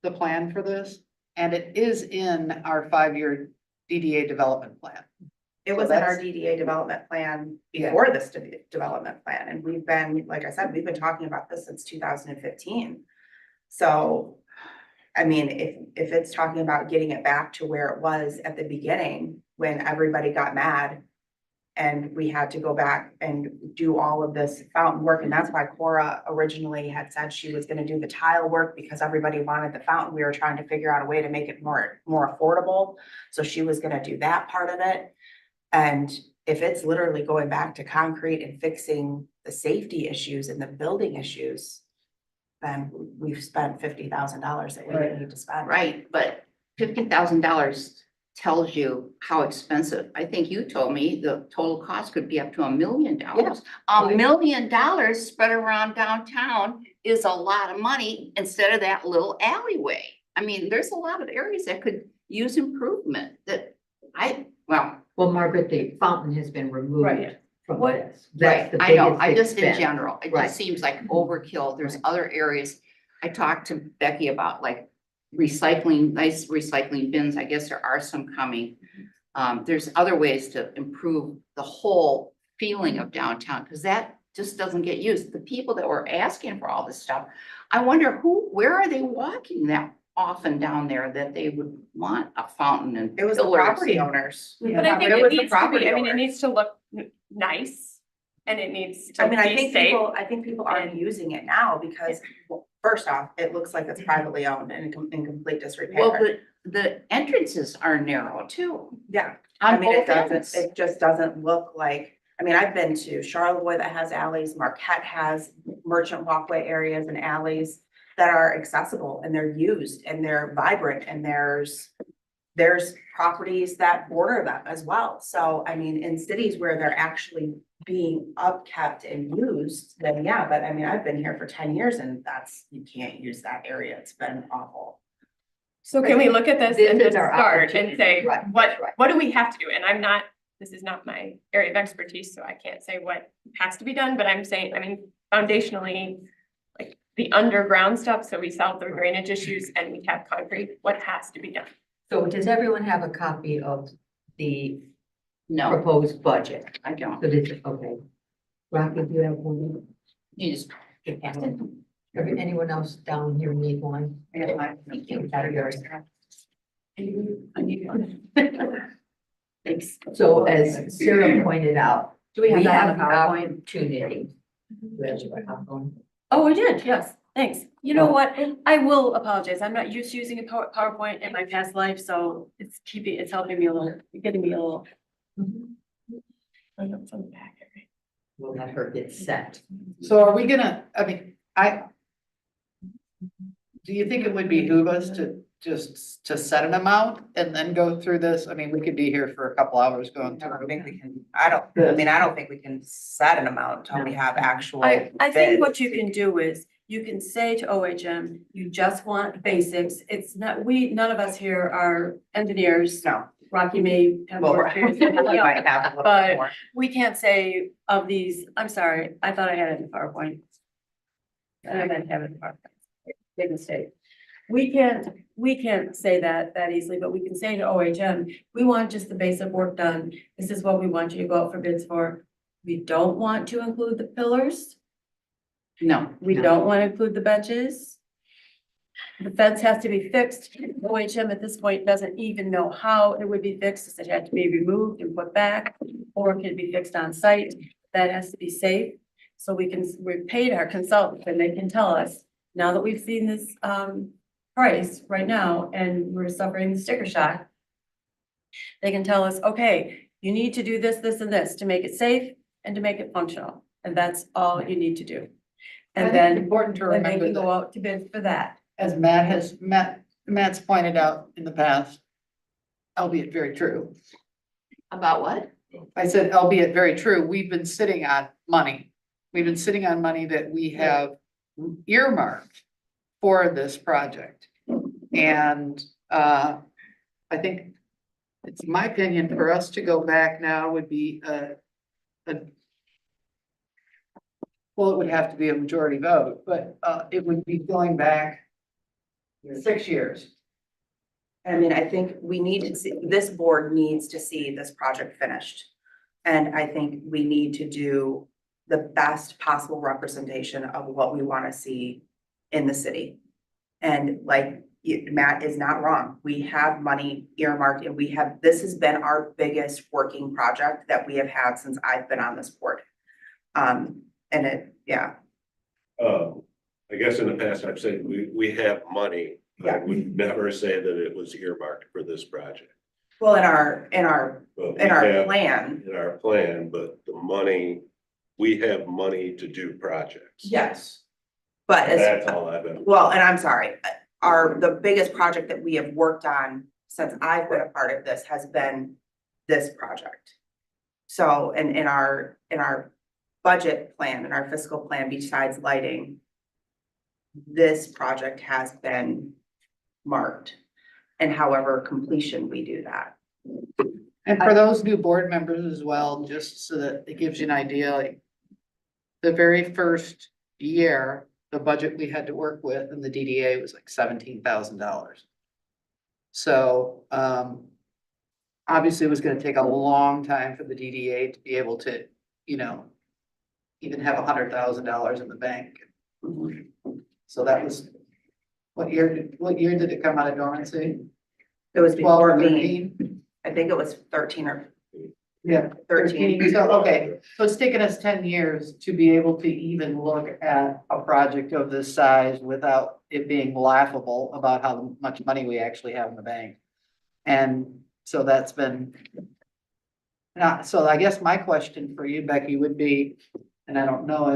the plan for this. And it is in our 5-year DDA development plan. It was in our DDA development plan before this development plan, and we've been, like I said, we've been talking about this since 2015. So, I mean, if it's talking about getting it back to where it was at the beginning, when everybody got mad and we had to go back and do all of this fountain work, and that's why Cora originally had said she was gonna do the tile work because everybody wanted the fountain. We were trying to figure out a way to make it more affordable. So she was gonna do that part of it. And if it's literally going back to concrete and fixing the safety issues and the building issues, then we've spent $50,000 that we didn't need to spend. Right, but $50,000 tells you how expensive. I think you told me the total cost could be up to $1 million. $1 million spread around downtown is a lot of money instead of that little alleyway. I mean, there's a lot of areas that could use improvement Well, Margaret, the fountain has been removed Right. from What- this. That's the I know, biggest I just in expense. general, it Right. just seems like overkill. There's other areas. I talked to Becky about like recycling, nice recycling bins. I guess there are some coming. There's other ways to improve the whole feeling of downtown, because that just doesn't get used. The people that were asking for all this stuff, I wonder where are they walking that often down there that they would want a fountain and It was the pillars property and- owners. But I think It it was the needs to property be, I mean, it owners. needs to look nice and it needs I to mean, I be think safe. people aren't using it now because, well, first off, it looks like it's privately owned and in complete disrepair. Well, but the entrances are narrow too. Yeah, I On mean, it both ends. doesn't, it just doesn't look like, I mean, I've been to Charlevoix that has alleys, Marquette has merchant walkway areas and alleys that are accessible and they're used and they're vibrant and there's properties that border them as well. So, I mean, in cities where they're actually being upkept and used, then yeah, but I mean, I've been here for 10 years and you can't use that area. It's been awful. So can we look at this This and is just our start and opportunity. say, Right, what right. do we have to do? And this is not my area of expertise, so I can't say what has to be done, but I'm saying, I mean, foundationally, like the underground stuff, so we solve the drainage issues and we have concrete, what has to be done? So does everyone have a copy of the No, proposed budget? I don't. So this, okay. Rocky, do you have one? You just. Anyone else down here need one? Thank you. Out of yours. I need one. Thanks. So as Sarah pointed out, Do we have that on the the PowerPoint? opportunity. Where's your PowerPoint? Oh, I did, yes, thanks. You know what? I will apologize. I'm not used to using a PowerPoint in my past life, so it's helping me a little, getting me a little. I know it's on the back, right? we'll let her get set. So are we gonna, I mean, do you think it would behoove us to just to set an amount and then go through this? I mean, we could be here for a couple hours going I don't through. think we can, I don't think we can set an amount until we have actual. I think bids. what you can do is, you can say to OHM, you just want basics. It's not, none of us here are engineers. No. Rocky may have Well, more we experience than me, might have a little but bit more. we can't say of these, I'm sorry, I thought I had it in PowerPoint. I didn't have it in PowerPoint. Big mistake. We can't say that easily, but we can say to OHM, we want just the basic work done. This is what we want you to go out for bids for. We don't want to include the pillars. No. We don't want to include the benches. The fence has to be fixed. OHM at this point doesn't even know how it would be fixed. Does it have to be removed and put back? Or can it be fixed on site? That has to be safe. So we've paid our consultant and they can tell us, now that we've seen this price right now and we're suffering the sticker shock, they can tell us, okay, you need to do this, this, and this to make it safe and to make it functional. And that's all you need to do. I And think it's then important to then they remember can go that, out to bid for that. as Matt's pointed out in the past, albeit very true. About what? I said, albeit very true, we've been sitting on money. We've been sitting on money that we have earmarked for this project. And I think it's my opinion for us to go back now would be well, it would have to be a majority vote, but it would be going back 6 years. I mean, I think we need to see, this board needs to see this project finished. And I think we need to do the best possible representation of what we want to see in the city. And like Matt is not wrong, we have money earmarked and this has been our biggest working project that we have had since I've been on this board. And I guess in the past, I've said we have money. I Yeah. would never say that it was earmarked for this project. Well, in our But we in our have- plan, In our plan, but the money, we have money to do projects. yes. But as That's all I've been. well, and I'm sorry, the biggest project that we have worked on since I've been a part of this has been this project. So, and in our budget plan, in our fiscal plan, besides lighting, this project has been marked. And however completion we do that. And for those new board members as well, just so that it gives you an idea, like the very first year, the budget we had to work with in the DDA was like $17,000. So, obviously it was gonna take a long time for the DDA to be able to, even have $100,000 in the bank. So that was, what year did it come out of dormancy? It was 12 or before me, 13? I think it was 13 or Yeah. 13. So, okay, so it's taken us 10 years to be able to even look at a project of this size without it being laughable about how much money we actually have in the bank. And so that's been. Now, so I guess my question for you, Becky, would be, and I don't know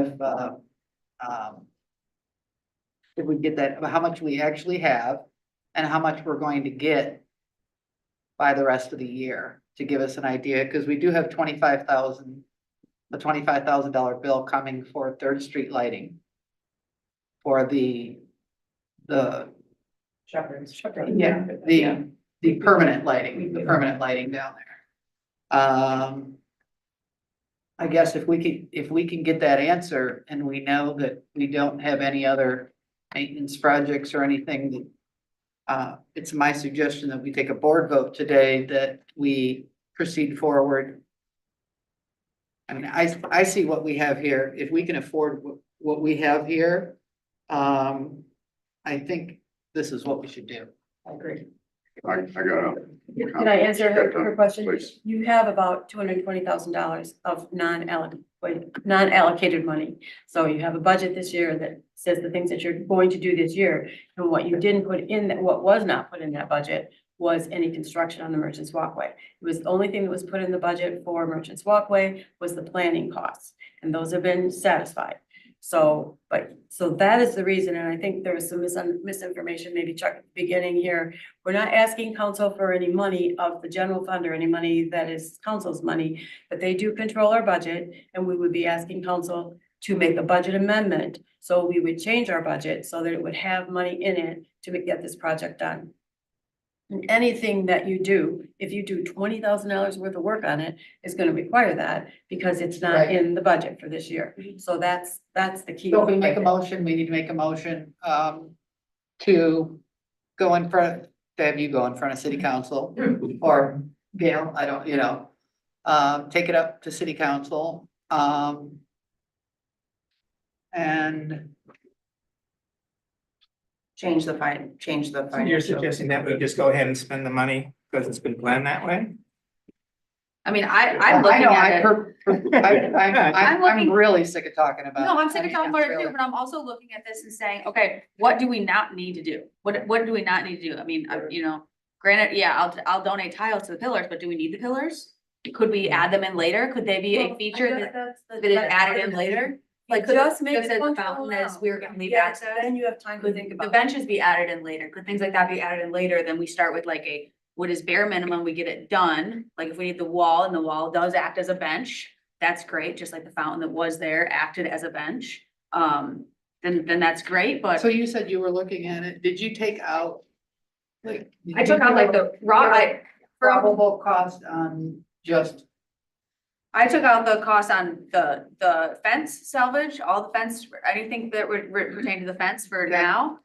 if we get that, how much we actually have and how much we're going to get by the rest of the year, to give us an idea, because we do have a $25,000 bill coming for Third Street lighting. For the Shepherds. yeah, the permanent lighting down there. I guess if we can get that answer and we know that we don't have any other maintenance projects or anything that. It's my suggestion that we take a board vote today that we proceed forward. I mean, I see what we have here. If we can afford what we have here, I think this is what we should do. I agree. I got it. Can I answer her question? Please. You have about $220,000 of non-allocated money. So you have a budget this year that says the things that you're going to do this year. And what you didn't put in, what was not put in that budget was any construction on the Merchants Walkway. It was the only thing that was put in the budget for Merchants Walkway was the planning costs. and those have been satisfied. So, so that is the reason, and I think there was some misinformation, maybe Chuck at the beginning here. We're not asking council for any money of the general fund or any money that is council's money, but they do control our budget, and we would be asking council to make a budget amendment. So we would change our budget so that it would have money in it to get this project done. And anything that you do, if you do $20,000 worth of work on it, is gonna require that because it's not Right. in the budget for this year. So that's the key. So if we make a motion, we need to make a motion, to go in front, to have you go in front of city council or Gail, I don't, take it up to city council, and Change the So you're financial. suggesting that we just go ahead and spend the money because it's been planned that way? I mean, I'm I looking know, at it. I'm looking- really sick of talking about. No, I'm sick of talking about it Really. too, but I'm also looking at this and saying, okay, what do we not need to do? What do we not need to do? I mean, granted, yeah, I'll donate tiles to the pillars, but do we need the pillars? Could we add them in later? Could they be a feature that is added in later? Like, could Just make just it as the functional fountain now. as we were gonna leave Yeah, access? then you have time to Could think the about it. benches be added in later? Could things like that be added in later? Then we start with like what is bare minimum, we get it done. Like if we need the wall and the wall does act as a bench, that's great, just like the fountain that was there acted as a bench. Then that's great, but So you said you were looking at it, did you take out? Like. I took out like the raw, Probable cost on just, I took out the cost on the fence salvage, all the fence, anything that would pertain to the fence for Okay. now.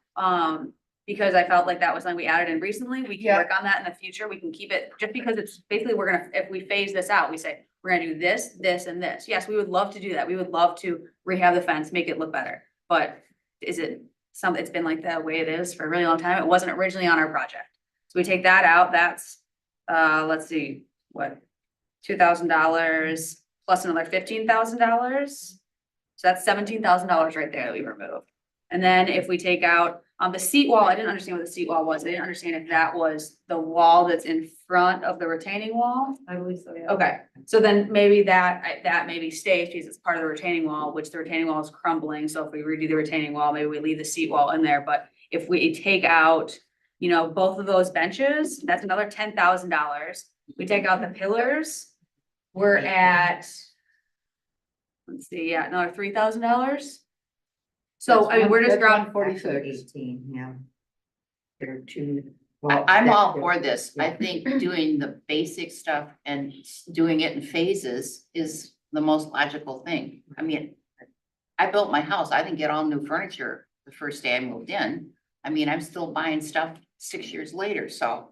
Because I felt like that was something we added in recently. We can Yeah. work on that in the future. We can keep it, just because it's basically, if we phase this out, we say, we're gonna do this, this, and this. Yes, we would love to do that. We would love to rehab the fence, make it look better. But is it it's been like the way it is for a really long time. It wasn't originally on our project. So we take that out, that's, let's see, what? $2,000 plus another $15,000. So that's $17,000 right there that we removed. And then if we take out the seat wall, I didn't understand what the seat wall was. I didn't understand if that was the wall that's in front of the retaining wall. I believe so, yeah. Okay, so then maybe that maybe stays because it's part of the retaining wall, which the retaining wall is crumbling. So if we redo the retaining wall, maybe we leave the seat wall in there. But if we take out, both of those benches, that's another $10,000. We take out the pillars, we're at, let's see, yeah, another $3,000. So, I mean, we're just dropping, 46. 18, yeah. There are two. I'm all for this. I think doing the basic stuff and doing it in phases is the most logical thing. I mean, I built my house. I didn't get all new furniture the first day I moved in. I mean, I'm still buying stuff 6 years later, so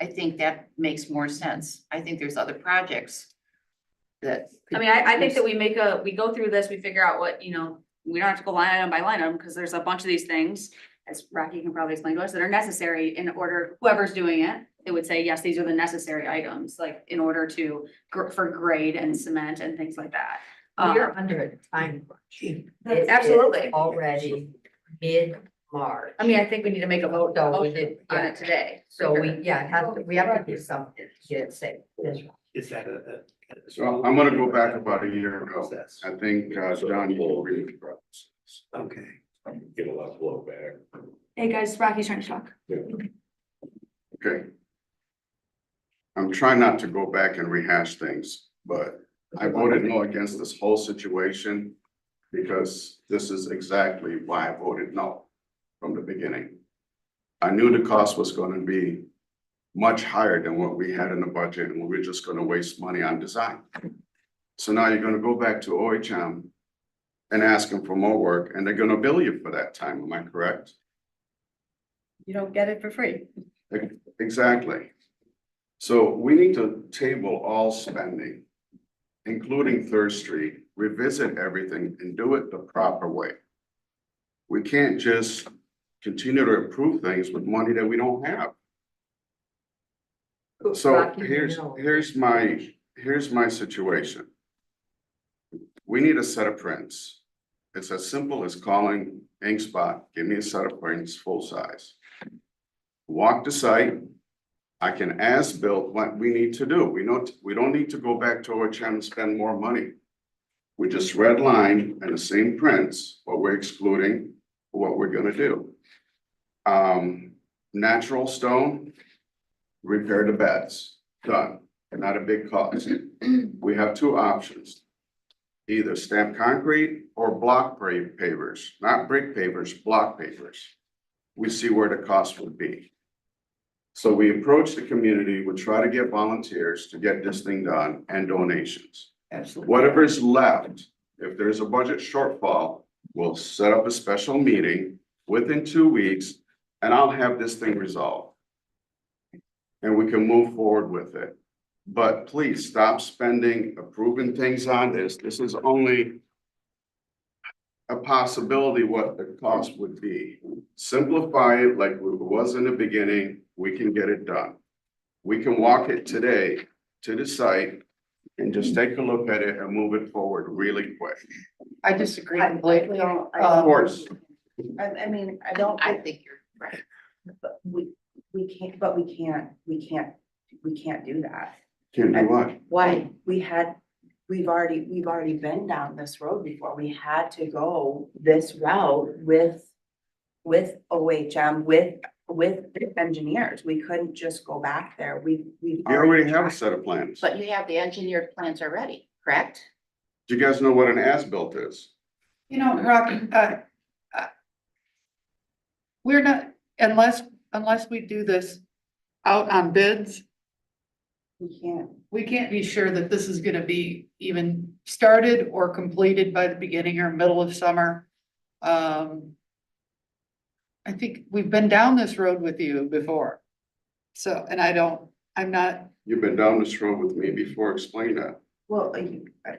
I think that makes more sense. I think there's other projects that. I mean, I think that we go through this, we figure out what, we don't have to go line item by line item, because there's a bunch of these things, as Rocky can probably explain to us, that are necessary in order, whoever's doing it, they would say, yes, these are the necessary items, like in order for grade and cement and things like that. We're under a time crunch. It is Absolutely. Already mid-March. I mean, I think we need to make a vote So we motion did, on yeah. it today. So we have to do something to get it safe. Is that So I'm gonna go back about a year ago. I think, John, you agree. Okay. Get a lot of flow back. Hey, guys, Rocky's trying to talk. Okay. I'm trying not to go back and rehash things, but I voted no against this whole situation because this is exactly why I voted no from the beginning. I knew the cost was gonna be much higher than what we had in the budget, and we were just gonna waste money on design. So now you're gonna go back to OHM and ask them for more work, and they're gonna bill you for that time, am I correct? You don't get it for free. Exactly. So we need to table all spending, including Third Street, revisit everything and do it the proper way. We can't just continue to approve things with money that we don't have. So Rocky, here's my situation. We need a set of prints. It's as simple as calling Ink Spot, give me a set of prints, full size. Walk the site. I can as-built what we need to do. We don't need to go back to OHM and spend more money. We just red line in the same prints, what we're excluding, what we're gonna do. Natural stone, repair the beds, done, not a big cost. We have two options. Either stamped concrete or block pavers, not brick pavers, block pavers. We see where the cost would be. So we approach the community, we try to get volunteers to get this thing done and donations. Absolutely. Whatever's left, if there's a budget shortfall, we'll set up a special meeting within 2 weeks and I'll have this thing resolved. And we can move forward with it. But please stop spending, approving things on this. This is only a possibility what the cost would be. Simplify it like it was in the beginning, we can get it done. We can walk it today to the site and just take a look at it and move it forward really quick. I disagree completely. Of course, I mean, I don't, I think you're right. but we can't do that. can't do what? Why? We've already been down this road before. We had to go this route with OHM, with engineers. We couldn't just go back there. We've You already have a tried. set of plans. But you have the engineered plans already, correct? Do you guys know what an as-built is? You know, Rocky, we're not, unless we do this out on bids, we can't be sure that this is gonna be even started or completed by the beginning or middle of summer. I think we've been down this road with you before. So, and I'm not, You've been down this road with me before, explain that. Well,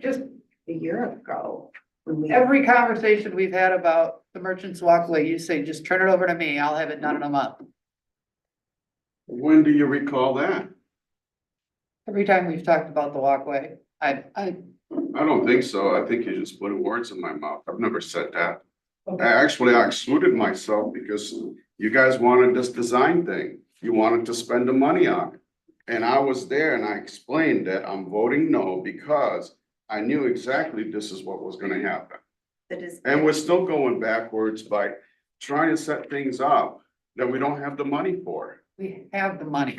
just a year ago, when we. every conversation we've had about the Merchants Walkway, you say, just turn it over to me, I'll have it done in a month. When do you recall that? Every time we've talked about the walkway, I I don't think so. I think you're just putting words in my mouth. I've never said that. Actually, I excluded myself because you guys wanted this design thing. You wanted to spend the money on it. And I was there and I explained that I'm voting no because I knew exactly this is what was gonna happen. And we're still going backwards by trying to set things up that we don't have the money for. we have the money.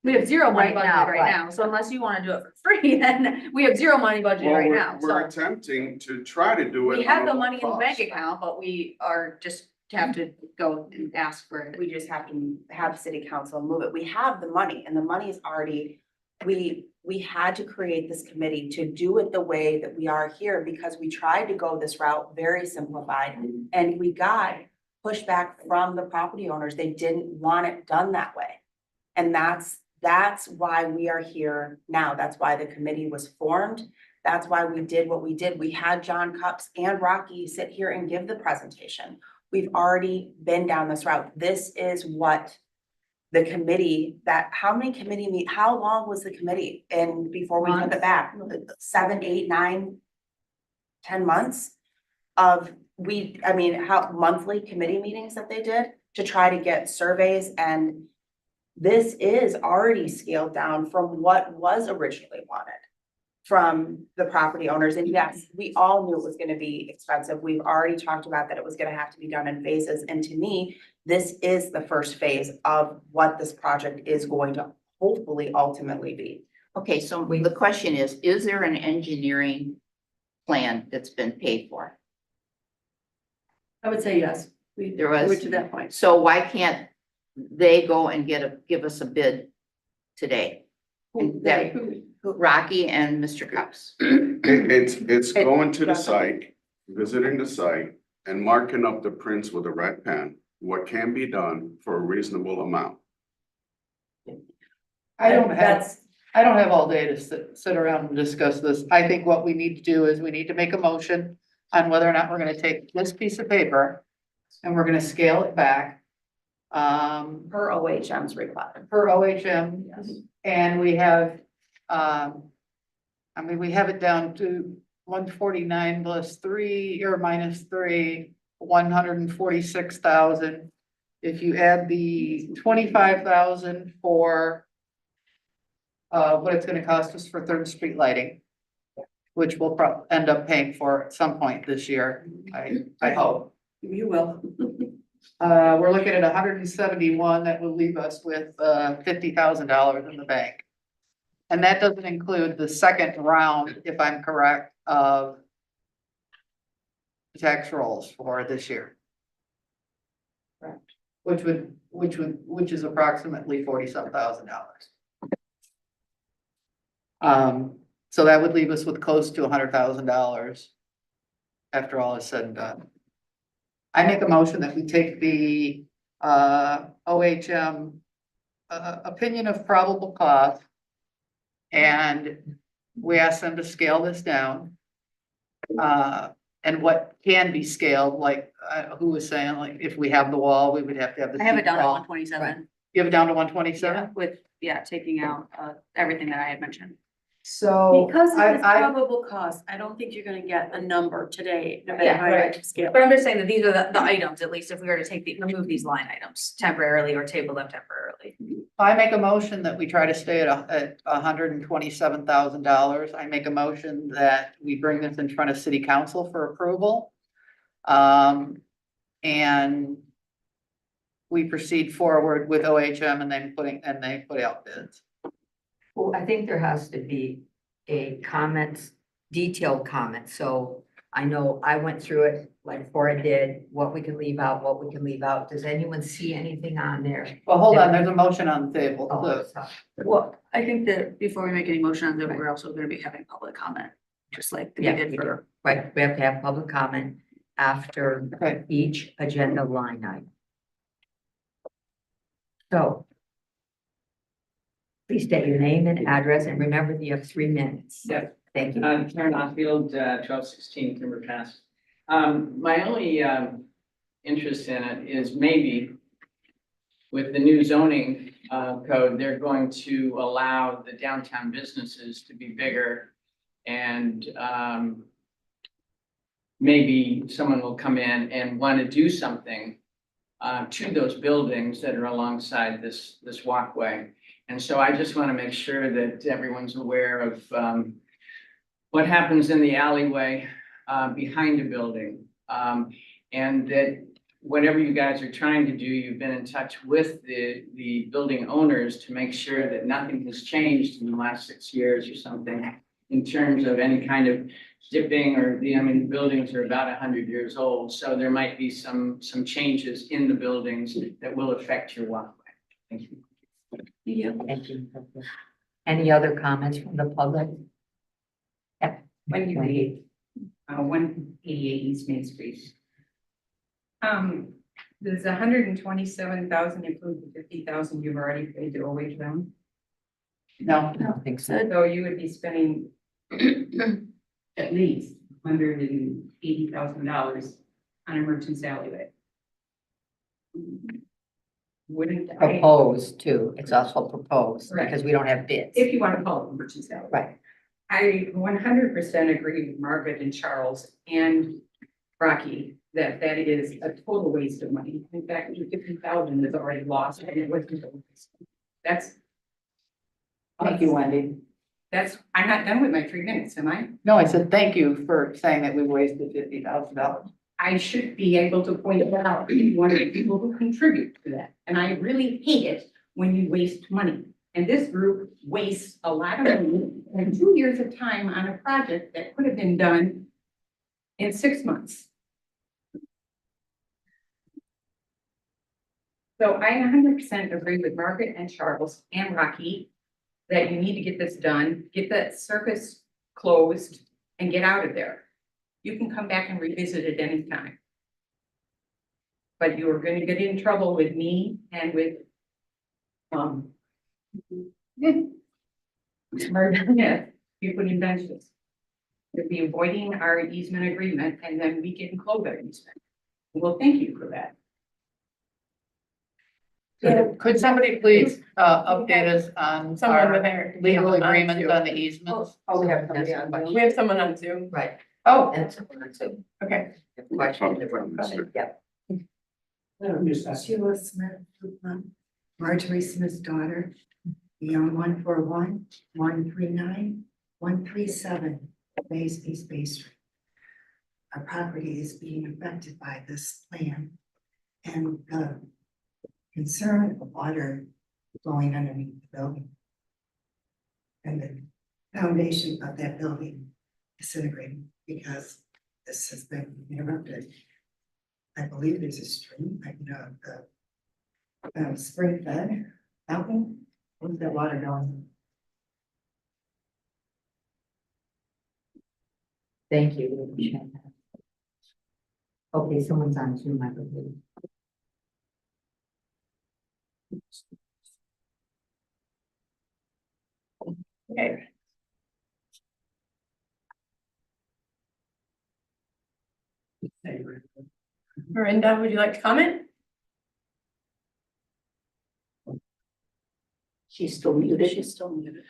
We have zero money Right budgeted now, right but- now, so unless you wanna do it for free, then we have zero money budgeted Well, right we're, now, we're so. attempting to try to do it. We have on the a money in the bank cost. account, but we are just have to go and ask for it. We just have to have city council move it. We have the money and the money is already, we had to create this committee to do it the way that we are here because we tried to go this route, very simplified. And we got pushback from the property owners. They didn't want it done that way. And that's why we are here now. That's why the committee was formed. That's why we did what we did. We had John Cups and Rocky sit here and give the presentation. We've already been down this route. This is what the committee how many committee how long was the committee? And before we took it back, 7, 8, 9, 10 months of how monthly committee meetings that they did to try to get surveys, and this is already scaled down from what was originally wanted from the property owners. And yes, we all knew it was gonna be expensive. We've already talked about that it was gonna have to be done in phases. And to me, this is the first phase of what this project is going to hopefully ultimately be. Okay, so the question is there an engineering plan that's been paid for? I would say yes. There was? We're to that point. So why can't they go and give us a bid today? And that, Rocky and Mr. Cups. It's going to the site, visiting the site and marking up the prints with a red pen, what can be done for a reasonable amount. I don't have all day to sit around and discuss this. I think what we need to do is we need to make a motion on whether or not we're gonna take this piece of paper and we're gonna scale it back. Per OHM's request. Per OHM, and we have, we have it down to 149 plus 3 or minus 3, 146,000. If you add the 25,000 for what it's gonna cost us for Third Street lighting, which we'll end up paying for at some point this year, I hope. You will. We're looking at 171, that will leave us with, $50,000 in the bank. And that doesn't include the second round, if I'm correct, of tax rolls for this year. Which is approximately $47,000. So that would leave us with close to $100,000 after all is said and done. I make a motion that we take the OHM opinion of probable cost, and we ask them to scale this down. And what can be scaled, like, who was saying, like, if we have the wall, we would have to have the. I have it down to seat wall. 127. You have it down to 127? With, taking out, everything that I had mentioned. So. Because I- of this I- probable cost, I don't think you're gonna get a number today, no matter Yeah, how you right. scale. But I'm just saying that these are the items, at least if we were to remove these line items temporarily or table them temporarily. I make a motion that we try to stay at $127,000. I make a motion that we bring this in front of city council for approval. And we proceed forward with OHM and then they put out bids. Well, I think there has to be a detailed comment. So I know I went through it like Cora did, what we can leave out, what we can leave out. Does anyone see anything on there? Well, hold on, there's a motion on the table. Oh, Look, sorry. Well, I think that before we make any motion on that, we're also gonna be having public comment, just like we Yeah, did we for. Right, we have to have public comment after Okay. each agenda line item. So please state your name and address, and remember that you have 3 minutes. Yep. Thank you. Karen Othfield, 1216 Timber Pass. My only interest in it is maybe with the new zoning code, they're going to allow the downtown businesses to be bigger, and maybe someone will come in and want to do something to those buildings that are alongside this walkway. And so I just want to make sure that everyone's aware of what happens in the alleyway behind a building. And that whatever you guys are trying to do, you've been in touch with the building owners to make sure that nothing has changed in the last 6 years or something in terms of any kind of dipping or the buildings are about 100 years old. So there might be some changes in the buildings that will affect your walkway. Thank you. Thank you. Any other comments from the public? Yeah. When you read, 188 East Main Street. Does 127,000 include the 50,000 you've already paid to OHM? No, I don't think so. So you would be spending at least $180,000 on a merchant's alleyway. Wouldn't I, Proposed too. It's also proposed Right. because we don't have bids. if you want to call it a merchant's alleyway. Right. I 100% agree with Margaret and Charles and Rocky that that is a total waste of money. In fact, the 50,000 is already lost and it wasn't. That's, thank you, Wendy. I'm not done with my 3 minutes, am I? No, I said thank you for saying that we wasted $50,000. I should be able to point it out to one of the people who contribute to that. And I really hate it when you waste money. And this group wastes a lot of money and 2 years of time on a project that could have been done in 6 months. So I 100% agree with Margaret and Charles and Rocky that you need to get this done, get that surface closed and get out of there. You can come back and revisit it anytime. But you are gonna get in trouble with me and with, Smith, you put in benches. You'll be avoiding our easement agreement and then we can close our easement. Well, thank you for that. Could somebody please update us on Someone with our their. legal on agreements Zoom. on the easements? Oh, we have somebody on. We have someone on Zoom. Right. Oh, And someone on Zoom. Okay. Question. Yep. Sheila Smith, Marjorie Smith's daughter, beyond 141-139-137. Base. Our property is being affected by this plan. And the concern of water going underneath the building. And the foundation of that building disintegrating because this has been interrupted. I believe there's a stream, like, the spring fed fountain. Where's that water going? Thank you. Okay, someone's on Zoom, I believe. Okay. Miranda, would you like to comment? She's still muted. She's still muted.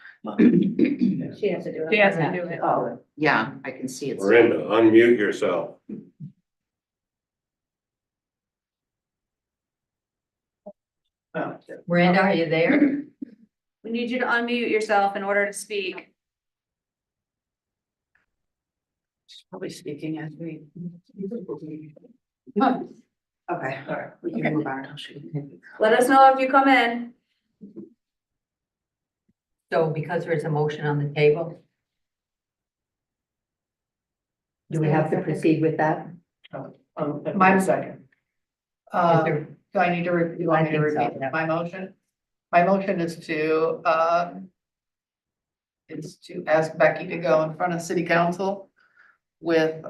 She has to do it. She has to do it. Oh, yeah, I can see it. Miranda, unmute yourself. Miranda, are you there? We need you to unmute yourself in order to speak. She's probably speaking as we. Okay. All right, we can move on. Let us know if you come in. So because there is a motion on the table. Do we have to proceed with that? My second. Is there- Do I need to, you want me to I think so, repeat yeah. my motion? My motion is to ask Becky to go in front of city council with,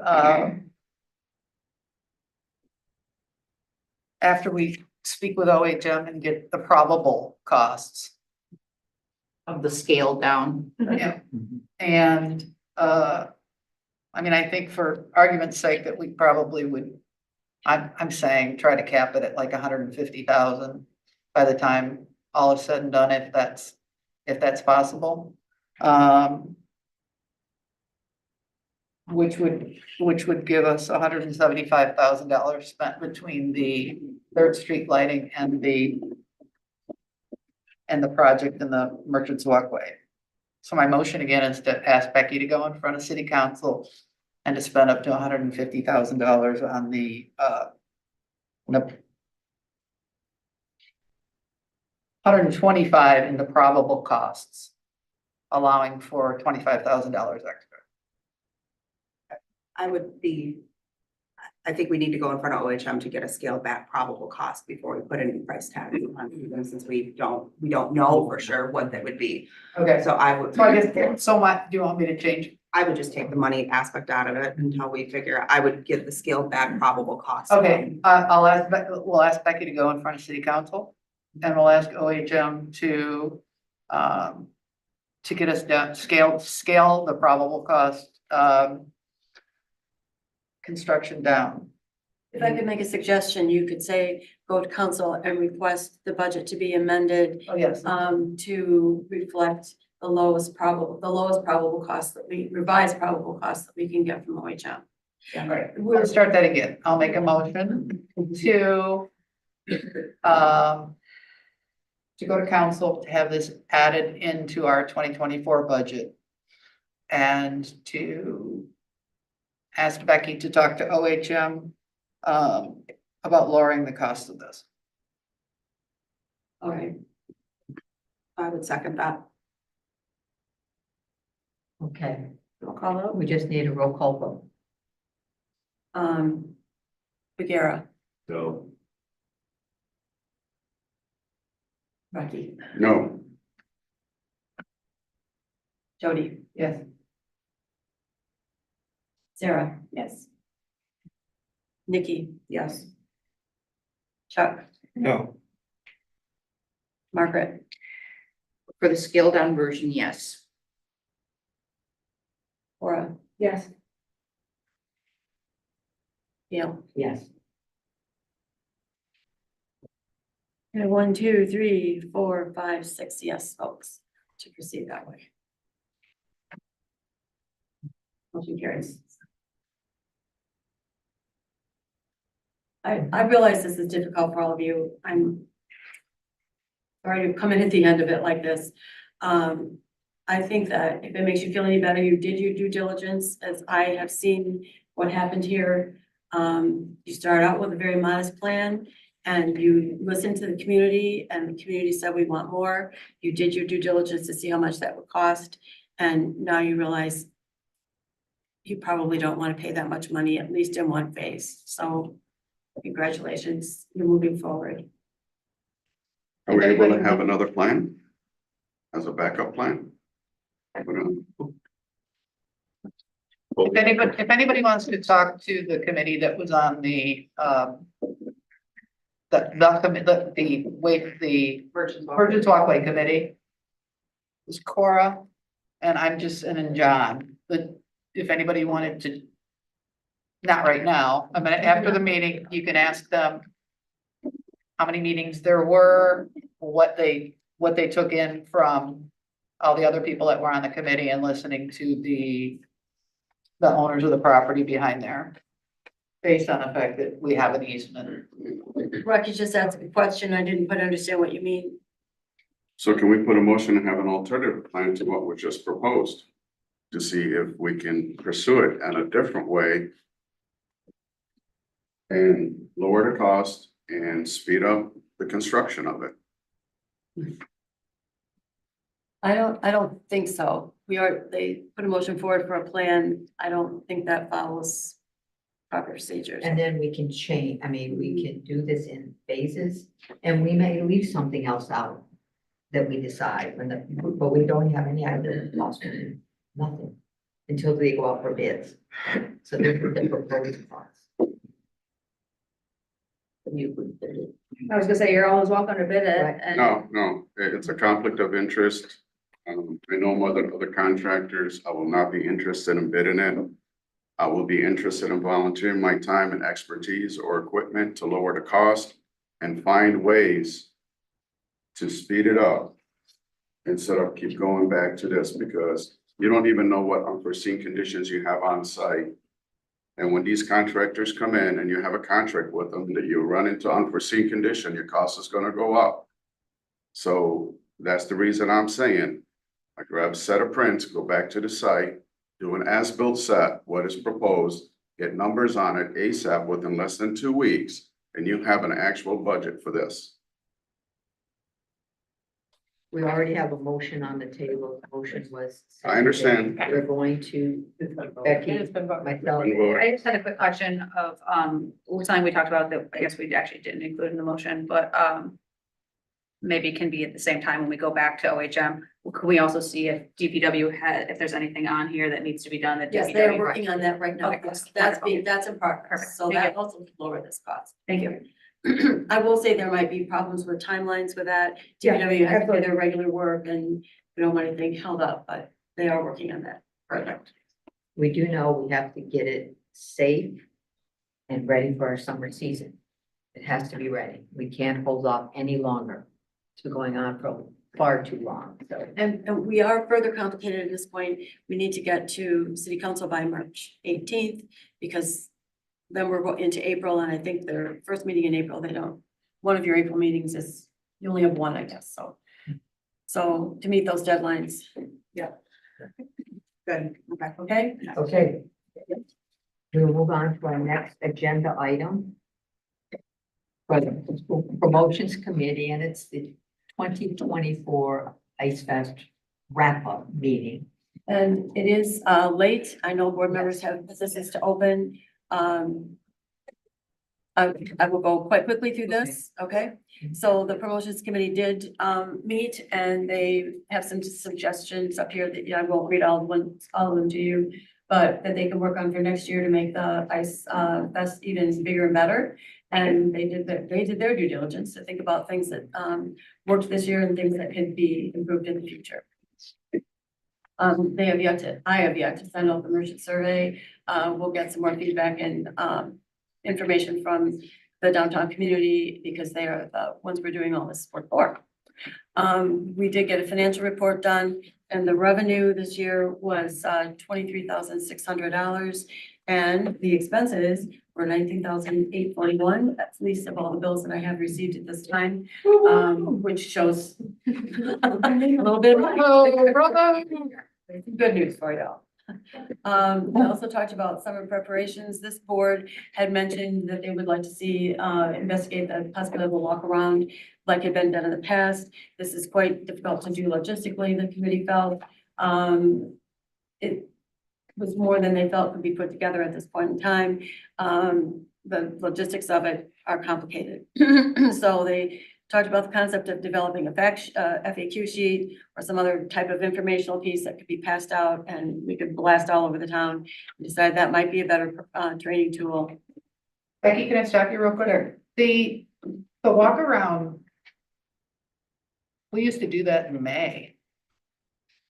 after we speak with OHM and get the probable costs. Of the scale down. Yeah, and, I mean, I think for argument's sake that we probably would, I'm saying try to cap it at like 150,000 by the time all is said and done, if that's possible. Which would give us $175,000 spent between the Third Street lighting and the project in the Merchants Walkway. So my motion again is to ask Becky to go in front of city council and to spend up to $150,000 on the 125 in the probable costs, allowing for $25,000 extra. I think we need to go in front of OHM to get a scaled back probable cost before we put any price tag on them, since we don't know for sure what that would be. Okay, So I would. so I guess, so what, do you want me to change? I would just take the money aspect out of it until we figure, I would get the scaled back probable cost. Okay, we'll ask Becky to go in front of city council, and we'll ask OHM to get us down, scale the probable cost, construction down. If I could make a suggestion, you could say, go to council and request the budget to be amended Oh, yes. to reflect the lowest probable cost that revised probable cost that we can get from OHM. All right, we'll start that again. I'll make a motion to go to council to have this added into our 2024 budget. And to ask Becky to talk to OHM about lowering the cost of this. All right. I would second that. Okay, Roll call vote. we just need a roll call vote. Bagheera, No. Rocky, No, Jody, Yes. Sarah, Yes. Nikki, Yes. Chuck, No, Margaret, For the scaled down version, yes. Laura, Yes. Gail. Yes. Okay, 1, 2, 3, 4, 5, 6 yes votes to proceed that way. Motion carries. I realize this is difficult for all of you. I'm sorry to come in at the end of it like this. I I think that if it makes you feel any better, you did your due diligence, as I have seen what happened here. You started out with a very modest plan and you listened to the community and the community said, we want more. You did your due diligence to see how much that would cost. And now you realize you probably don't want to pay that much money, at least in one phase. So congratulations, you're moving forward. Are we able to have another plan? As a backup plan? If anybody wants to talk to the committee that was on the Virgins Walkway Committee. Was Cora, and John, but if anybody wanted to. Not right now, I mean, after the meeting, you can ask them. How many meetings there were, what they took in from all the other people that were on the committee and listening to the owners of the property behind there. Based on the fact that we have an easement. Rocky just asked a question. I didn't quite understand what you mean. So can we put a motion and have an alternative plan to what was just proposed? To see if we can pursue it in a different way. And lower the cost and speed up the construction of it. I don't think so. They put a motion forward for a plan. I don't think that follows proper procedures. And then we can change, I mean, we can do this in phases and we may leave something else out that we decide but we don't have any idea of cost, nothing, until they go out for bids. So they're the proposed costs. I was gonna say, you're always welcome to bid it Right. and. No, it's a conflict of interest. I know more than other contractors. I will not be interested in bidding it. I will be interested in volunteering my time and expertise or equipment to lower the cost and find ways to speed it up instead of keep going back to this, because you don't even know what unforeseen conditions you have on site. And when these contractors come in and you have a contract with them that you run into unforeseen condition, your cost is gonna go up. So that's the reason I'm saying, I grab a set of prints, go back to the site, do an as-built set, what is proposed, get numbers on it ASAP within less than 2 weeks, and you have an actual budget for this. We already have a motion on the table. The motion was. I understand. We're going to, Becky, myself. I just had a quick question of, something we talked about that I guess we actually didn't include in the motion, but, maybe can be at the same time when we go back to OHM. Can we also see if DPW if there's anything on here that needs to be done that? Yes, they're working on that right now. Okay, Yes, wonderful. that's in progress. Perfect. So Thank that also will lower this cost. Thank you. I will say there might be problems with timelines with that. Yeah, DPW has to do their regular work and we don't want anything held up, but they are working on that. Perfect. We do know we have to get it safe and ready for our summer season. It has to be ready. We can't hold off any longer. It's been going on for far too long, so. And we are further complicated at this point. We need to get to city council by March 18th because then we're into April and I think their first meeting in April, one of your April meetings is, you only have one, I guess, so. So to meet those deadlines, yeah. Good, okay? Okay. We'll move on to our next agenda item. For the Promotions Committee, and it's the 2024 Ice Fest wrap-up meeting. And it is late. I know board members have businesses to open. I will go quite quickly through this, okay? So the promotions committee did meet and they have some suggestions up here that I won't read all of them to you, but that they can work on for next year to make the Ice Fest even bigger and better. And they did their due diligence to think about things that worked this year and things that could be improved in the future. I have yet to send out the merchant survey. We'll get some more feedback and information from the downtown community because they are the ones we're doing all this work for. We did get a financial report done and the revenue this year was $23,600. And the expenses were 19,841. That's the least of all the bills that I have received at this time, which shows a little bit of good news for you all. We also talked about summer preparations. This board had mentioned that they would like to see, investigate the possibility of a walk around like had been done in the past. This is quite difficult to do logistically, the committee felt. It was more than they felt could be put together at this point in time. The logistics of it are complicated. So they talked about the concept of developing a FAQ sheet or some other type of informational piece that could be passed out and we could blast all over the town. We decided that might be a better training tool. Becky, can I stop you real quick? The walk around. We used to do that in May.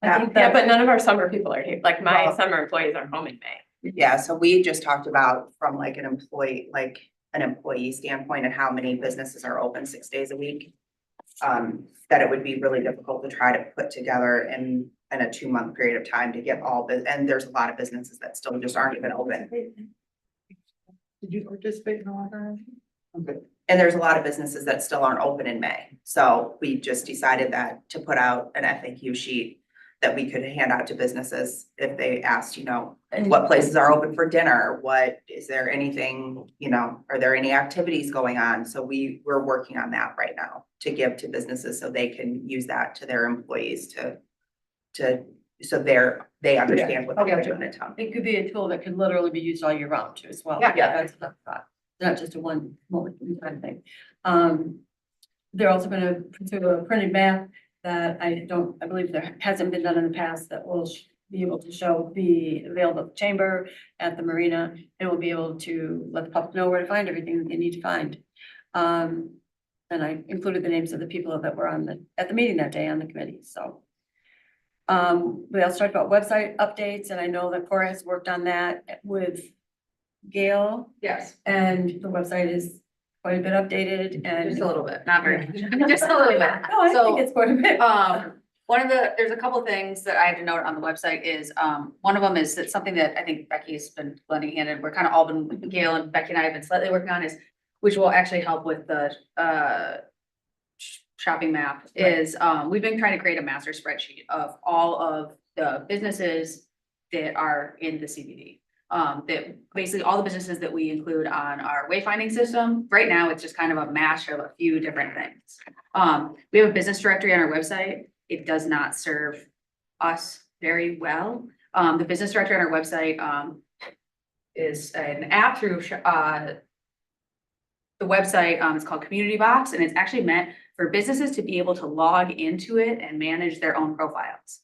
I think Yeah, that, but none of our summer people are here. Like my Well- summer employees are home in May. Yeah, so we just talked about from like an employee standpoint and how many businesses are open 6 days a week. That it would be really difficult to try to put together in a 2-month period of time to get all and there's a lot of businesses that still just aren't even open. Did you participate in all that? Okay. And there's a lot of businesses that still aren't open in May. So we just decided that to put out an FAQ sheet that we could hand out to businesses if they asked, what places are open for dinner? What, is there anything, are there any activities going on? So we're working on that right now to give to businesses so they can use that to their employees so they understand what they're doing in town. it could be a tool that could literally be used all year round too as well. Yeah. That's another thought. Not just a one moment in time thing. They're also gonna pursue a printed map that I believe there hasn't been done in the past that will be able to be available at the chamber, at the marina, and we'll be able to let the public know where to find everything that they need to find. And I included the names of the people that were at the meeting that day on the committee, so. We also talked about website updates, and I know that Cora has worked on that with Gail, Yes, and the website is quite a bit updated and. just a little bit, not very much, just a little bit. No, I So, think it's quite a bit. there's a couple of things that I have to note on the website is, one of them is that something that I think Becky's been blending in and we're kind of all been, Gail and Becky and I have been slightly working on is, which will actually help with the, shopping map is, we've been trying to create a master spreadsheet of all of the businesses that are in the CBD. That basically all the businesses that we include on our wayfinding system. Right now, it's just kind of a mash of a few different things. We have a business directory on our website. It does not serve us very well. The business directory on our website is an app through the website. It's called Community Box, and it's actually meant for businesses to be able to log into it and manage their own profiles.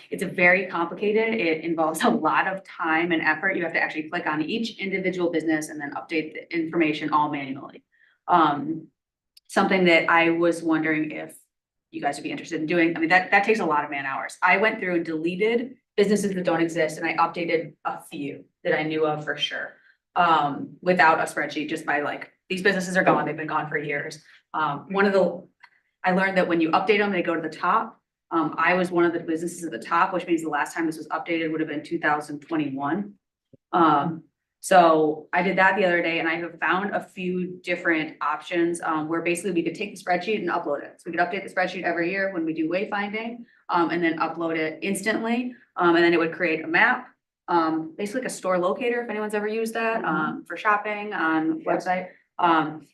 It's a very complicated, it involves a lot of time and effort. You have to actually click on each individual business and then update the information all manually. Something that I was wondering if you guys would be interested in doing. I mean, that takes a lot of man hours. I went through and deleted businesses that don't exist and I updated a few that I knew of for sure. Without a spreadsheet, just by like, these businesses are gone, they've been gone for years. I learned that when you update them, they go to the top. I was one of the businesses at the top, which means the last time this was updated would have been 2021. So I did that the other day and I have found a few different options, where basically we could take the spreadsheet and upload it. So we could update the spreadsheet every year when we do wayfinding, and then upload it instantly. And then it would create a map, basically like a store locator, if anyone's ever used that, for shopping on website.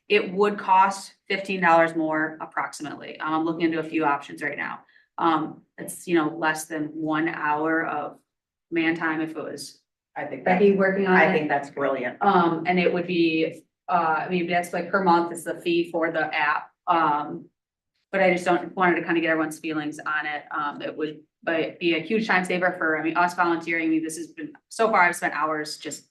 It would cost $15 more approximately. I'm looking into a few options right now. It's, less than 1 hour of man time if it was Becky working on it. I think that's brilliant. And it would be, that's like per month is the fee for the app. But I just wanted to kind of get everyone's feelings on it. It would be a huge time saver for, us volunteering. This has been, so far I've spent hours just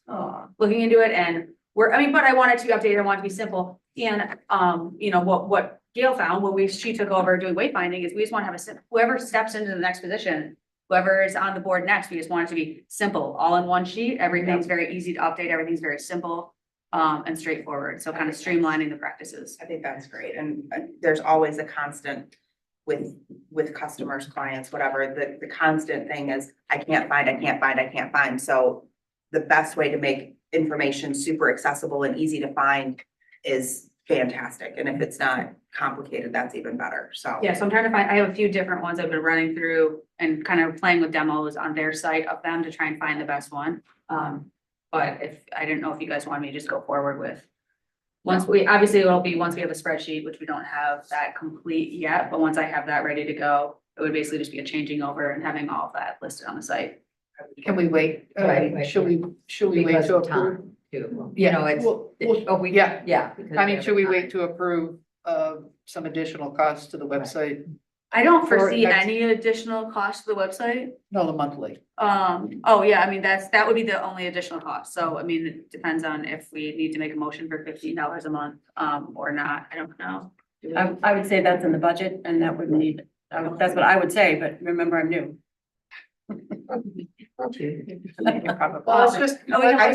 looking into it and but I wanted to update it. I wanted to be simple. And, what Gail found when she took over doing wayfinding is we just want to have whoever steps into the next position, whoever is on the board next, we just want it to be simple, all in one sheet. Everything's very easy to update. Everything's very simple, and straightforward. So kind of streamlining the practices. I think that's great. And there's always a constant with customers, clients, whatever, the constant thing is, I can't find. So the best way to make information super accessible and easy to find is fantastic. And if it's not complicated, that's even better, so. Yeah, so I'm trying to find, I have a few different ones I've been running through and kind of playing with demos on their site of them to try and find the best one. But I didn't know if you guys want me to just go forward with. Once obviously it'll be, once we have a spreadsheet, which we don't have that complete yet, but once I have that ready to go, it would basically just be a changing over and having all of that listed on the site. Can we wait? Right. Should we wait Because to of approve? time, too. You know, it's, oh, we, yeah. yeah. because I we mean, have should we time. wait to approve some additional costs to the website? I don't For foresee next- any additional cost to the website. No, the monthly. Oh yeah, I mean, that would be the only additional cost. So I mean, it depends on if we need to make a motion for $15 a month, or not. I don't know. Do we- I would say that's in the budget and that would need, that's what I would say, but remember, I'm new. Well, it's just, I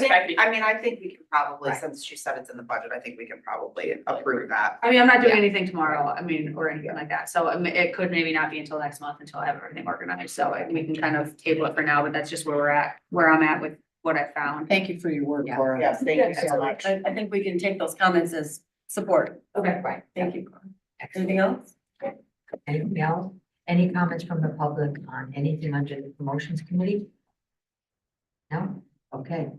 think we can probably, since she said it's in the budget, I think we can probably approve that. I mean, I'm not doing anything tomorrow, I mean, or anything like that. So it could maybe not be until next month until I have everything organized. So we can kind of table it for now, but that's just where I'm at with what I found. thank you for your work, Yeah. Cora. Yes, thank you so much. I think we can take those comments as support. Okay, right. Thank you. Excellent. Anything else? Anything else? Any comments from the public on anything under the promotions committee? No? Okay.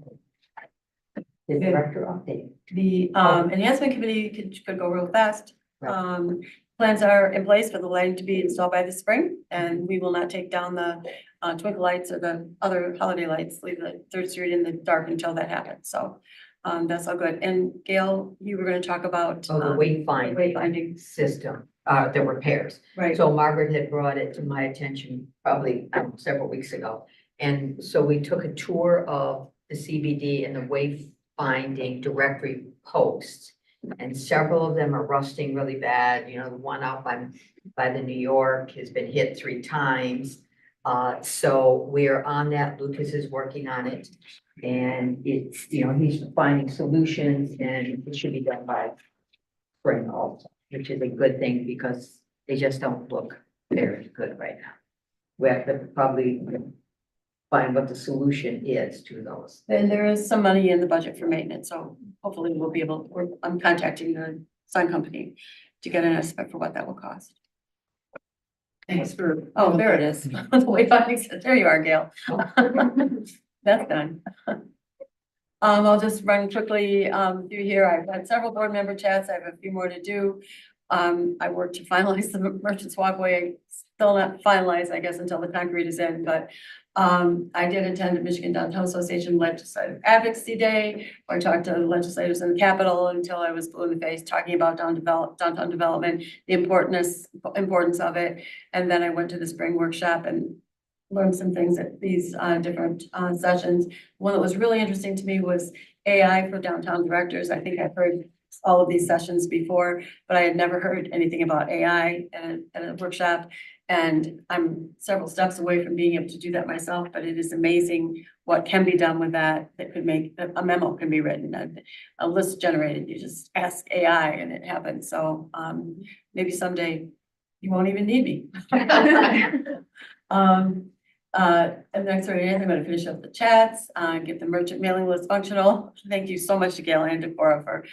The director update. The enhancement committee could go real fast. Right. Plans are in place for the lighting to be installed by the spring, and we will not take down the twinkle lights or the other holiday lights, leave the Third Street in the dark until that happens. So that's all good. And Gail, you were gonna talk about Oh, the wayfinding wayfinding, system, the repairs. right? So Margaret had brought it to my attention probably several weeks ago. And so we took a tour of the CBD and the wayfinding directory posts. And several of them are rusting really bad. You know, the one out by the New York has been hit 3 times. So we're on that. Lucas is working on it. And it's, you know, he's finding solutions and it should be done by spring also, which is a good thing because they just don't look very good right now. We have to probably find what the solution is to those. And there is some money in the budget for maintenance, so hopefully we'll be able, I'm contacting the sign company to get an estimate for what that will cost. Thanks for. Oh, there it is. The wayfinding says, there you are, Gail. That's done. I'll just run quickly through here. I've had several board member chats. I have a few more to do. I worked to finalize the Merchants Walkway, still not finalized, I guess, until the concrete is in, but I did attend the Michigan Downtown Association Legislative Advocacy Day, where I talked to legislators in the Capitol until I was blue in the face, talking about downtown development, the importance of it. And then I went to the spring workshop and learned some things at these different sessions. One that was really interesting to me was AI for downtown directors. I think I've heard all of these sessions before, but I had never heard anything about AI at a workshop. And I'm several steps away from being able to do that myself, but it is amazing what can be done with that. That could make, a memo can be written, a list generated. You just ask AI and it happens. So maybe someday you won't even need me. And that's already it. I'm gonna finish up the chats, get the merchant mailing list functional. Thank you so much to Gail and to Cora for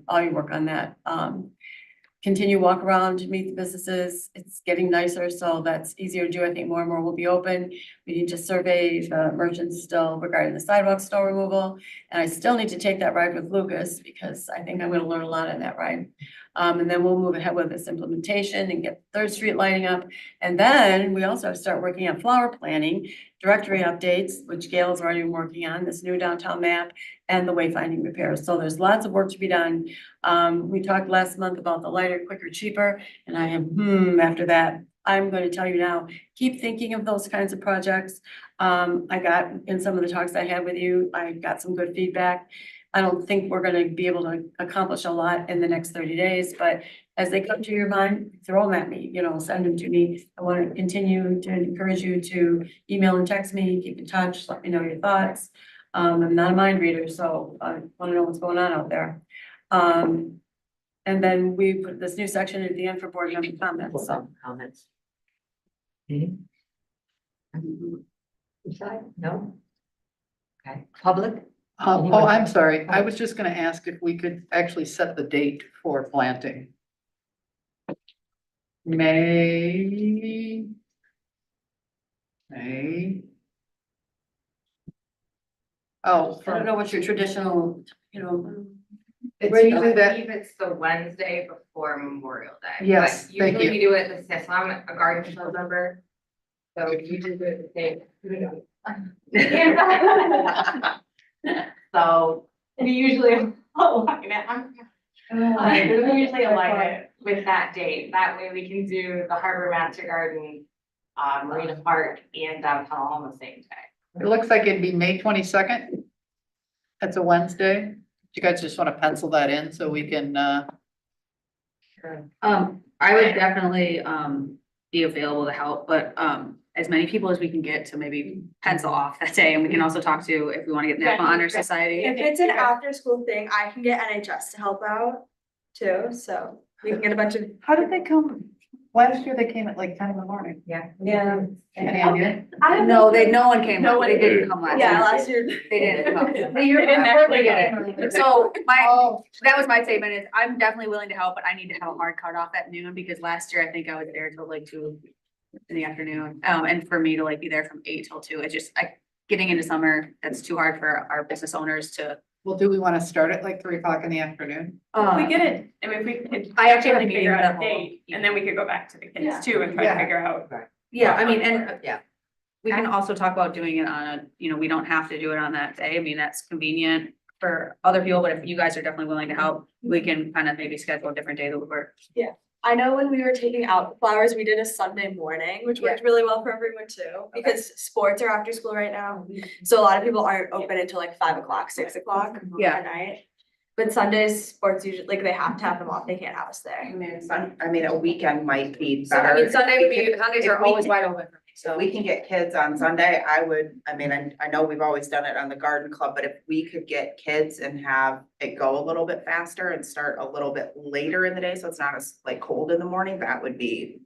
all your work on that. Continue walk around to meet the businesses. It's getting nicer, so that's easier to do. I think more and more will be open. We need to survey the merchants still regarding the sidewalk snow removal. And I still need to take that ride with Lucas because I think I'm gonna learn a lot on that ride. And then we'll move ahead with this implementation and get Third Street lighting up. And then we also have to start working on flower planning, directory updates, which Gail's already been working on, this new downtown map, and the wayfinding repairs. So there's lots of work to be done. We talked last month about the lighter, quicker, cheaper, and I am, after that. I'm going to tell you now, keep thinking of those kinds of projects. I got, in some of the talks I had with you, I got some good feedback. I don't think we're gonna be able to accomplish a lot in the next 30 days, but as they come to your mind, throw them at me, you know, send them to me. I want to continue to encourage you to email and text me, keep in touch, let me know your thoughts. I'm not a mind reader, so I want to know what's going on out there. And then we put this new section at the end for board member comments, so. Comments? Any? Decide? No? Okay, public? Oh, I'm sorry. I was just gonna ask if we could actually set the date for planting. May. Oh, I don't know what your traditional, you know. it's I usually that, believe it's the Wednesday before Memorial Day. Yes, But thank usually we do it the sixth, so I'm a garden club member. So we usually do it the same. So we usually align it. We usually align it with that date. That way we can do the Harbor Master Garden, Marina Park and downtown all on the same day. it looks like it'd be May 22nd. That's a Wednesday. Do you guys just want to pencil that in so we can, I would definitely, be available to help, but, as many people as we can get to maybe pencil off that day, and we can also talk to if we want to get National Honor Society. If it's an after school thing, I can get NHS to help out too, so we can get a bunch of. how did they come? Last year they came at like 10 in the morning. Yeah. Yeah. Any idea? No, no one came, they didn't come last year. Yeah, last year. They didn't come. The year before they did it. So Oh, that was my statement is I'm definitely willing to help, but I need to have a hard cut off at noon because last year I think I was there till like 2 in the afternoon. And for me to like be there from 8 till 2, it's just getting into summer, that's too hard for our business owners to. well, do we want to start at like 3 o'clock in the afternoon? We get it, I mean, if we could. I actually have a figure meeting with out them a date, and then we could go back to the Yeah. kids too and try Yeah. to figure out. Yeah, I mean, and Yeah. we can also talk about doing it on a, we don't have to do it on that day. I mean, that's convenient for other people, but if you guys are definitely willing to help, we can kind of maybe schedule a different day that would work. I know when we were taking out flowers, we did a Sunday morning, which worked really well for everyone too, because sports are after school right now. So a lot of people aren't open until like 5 o'clock, 6 o'clock Yeah. at night. But Sundays, sports usually, like they have to have them off, they can't have us there. I mean, a weekend might be So I better. mean, Sundays If are we always can- wide open for me, So so. we can get kids on Sunday, I know we've always done it on the garden club, but if we could get kids and have it go a little bit faster and start a little bit later in the day, so it's not as like cold in the morning, that'd be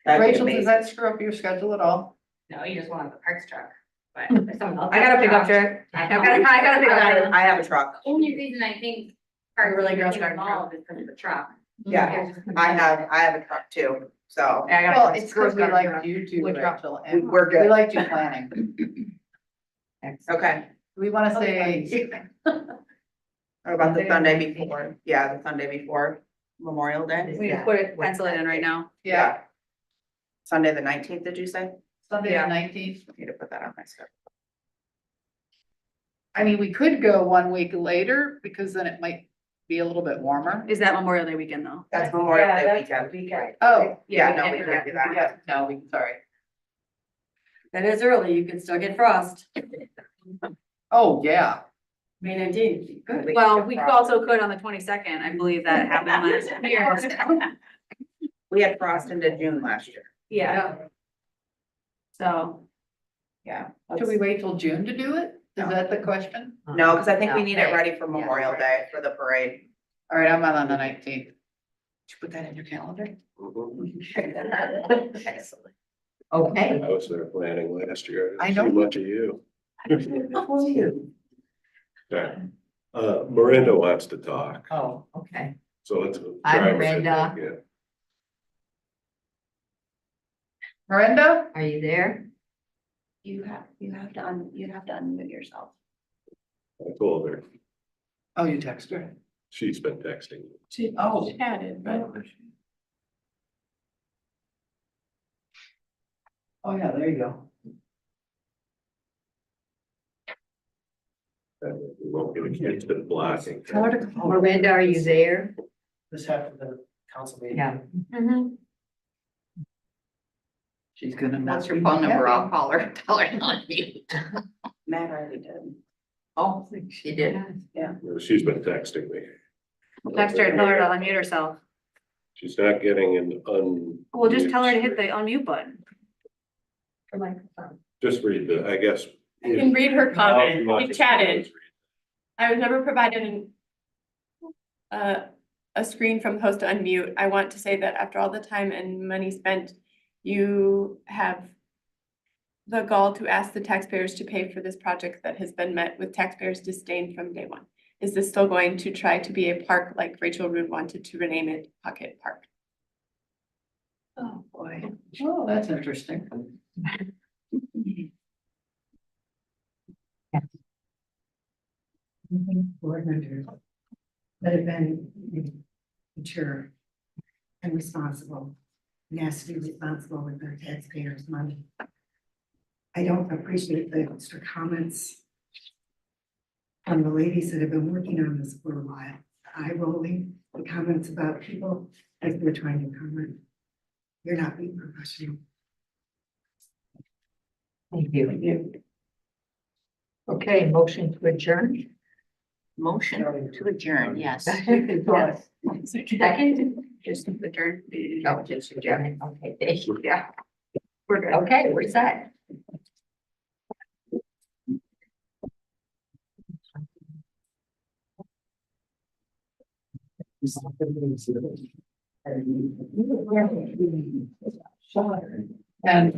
Rachel, does amazing. that screw up your schedule at all? No, you just want the parks truck. But if someone else I got a has pickup truck, truck. I I gotta pick up. I have a truck, The only reason I think parks Really really Girl get Scout involved is because of the truck. yeah, I have a truck too, so Well, it's because we like you to, Rachel, and we're we good, like you planning. okay. We want to say, What about the Sunday before? Yeah, the Sunday before Memorial Day? We put it, pencil it in right now. yeah, Sunday, the 19th, did you say? Sunday Yeah. the 19th. Need to put that on my schedule. I mean, we could go 1 week later because then it might be a little bit warmer. Is that Memorial Day weekend though? That's Memorial Day that's weekend. Oh, Yeah, no, we can't do that. yeah, no, we, sorry. That is early, you can still get frost. Oh, yeah. May 19th, good. Well, we also could on the 22nd. I believe that happened last year. We had frost into June last year. Yeah. So, Yeah. Should we wait till June to do it? Is No. that the question? No, because I think we need it No. ready for Memorial Day for the parade. All right, I'm out on the 19th. Did you put that in your calendar? Mhm. Excellent. Okay. I was there planning last year. I didn't see know. much of you. Okay. Miranda wants to talk, Oh, okay. so let's. Hi, try with it. Miranda. Yeah. Miranda? Are you there? You have to unmute yourself. I told her, Oh, you text her? she's been texting. Oh. Chatted, but. Oh, yeah, there you go. We won't get a kid's been blocking. Tell her to call. Miranda, are you there? This happened at the council meeting. Yeah. She's gonna. What's your phone number? I'll call her, tell her not me. Matt already did. Oh, she did. She's been texting me. text her, tell her to unmute herself. She's not getting an Well, just tell her to hit the unmute button. Just read the, I guess. I can read her comment. You want We to- chatted. I was never provided a screen from host to unmute. I want to say that after all the time and money spent, you have the gall to ask the taxpayers to pay for this project that has been met with taxpayers' disdain from day one? Is this still going to try to be a park like Rachel Root wanted to rename it Pocket Park? Oh, boy. Oh, that's interesting. Board members that have been mature and responsible, and has to be responsible with their taxpayers' money. I don't appreciate the extra comments from the ladies that have been working on this for a while. Eye rolling, the comments about people as they're trying to comment. You're not being professional. Thank you. Okay, motion to adjourn. Motion to adjourn, yes. Yes. Second? Just adjourn. No, just adjourn. Okay, thank you. Yeah. We're good. Okay, we're set. And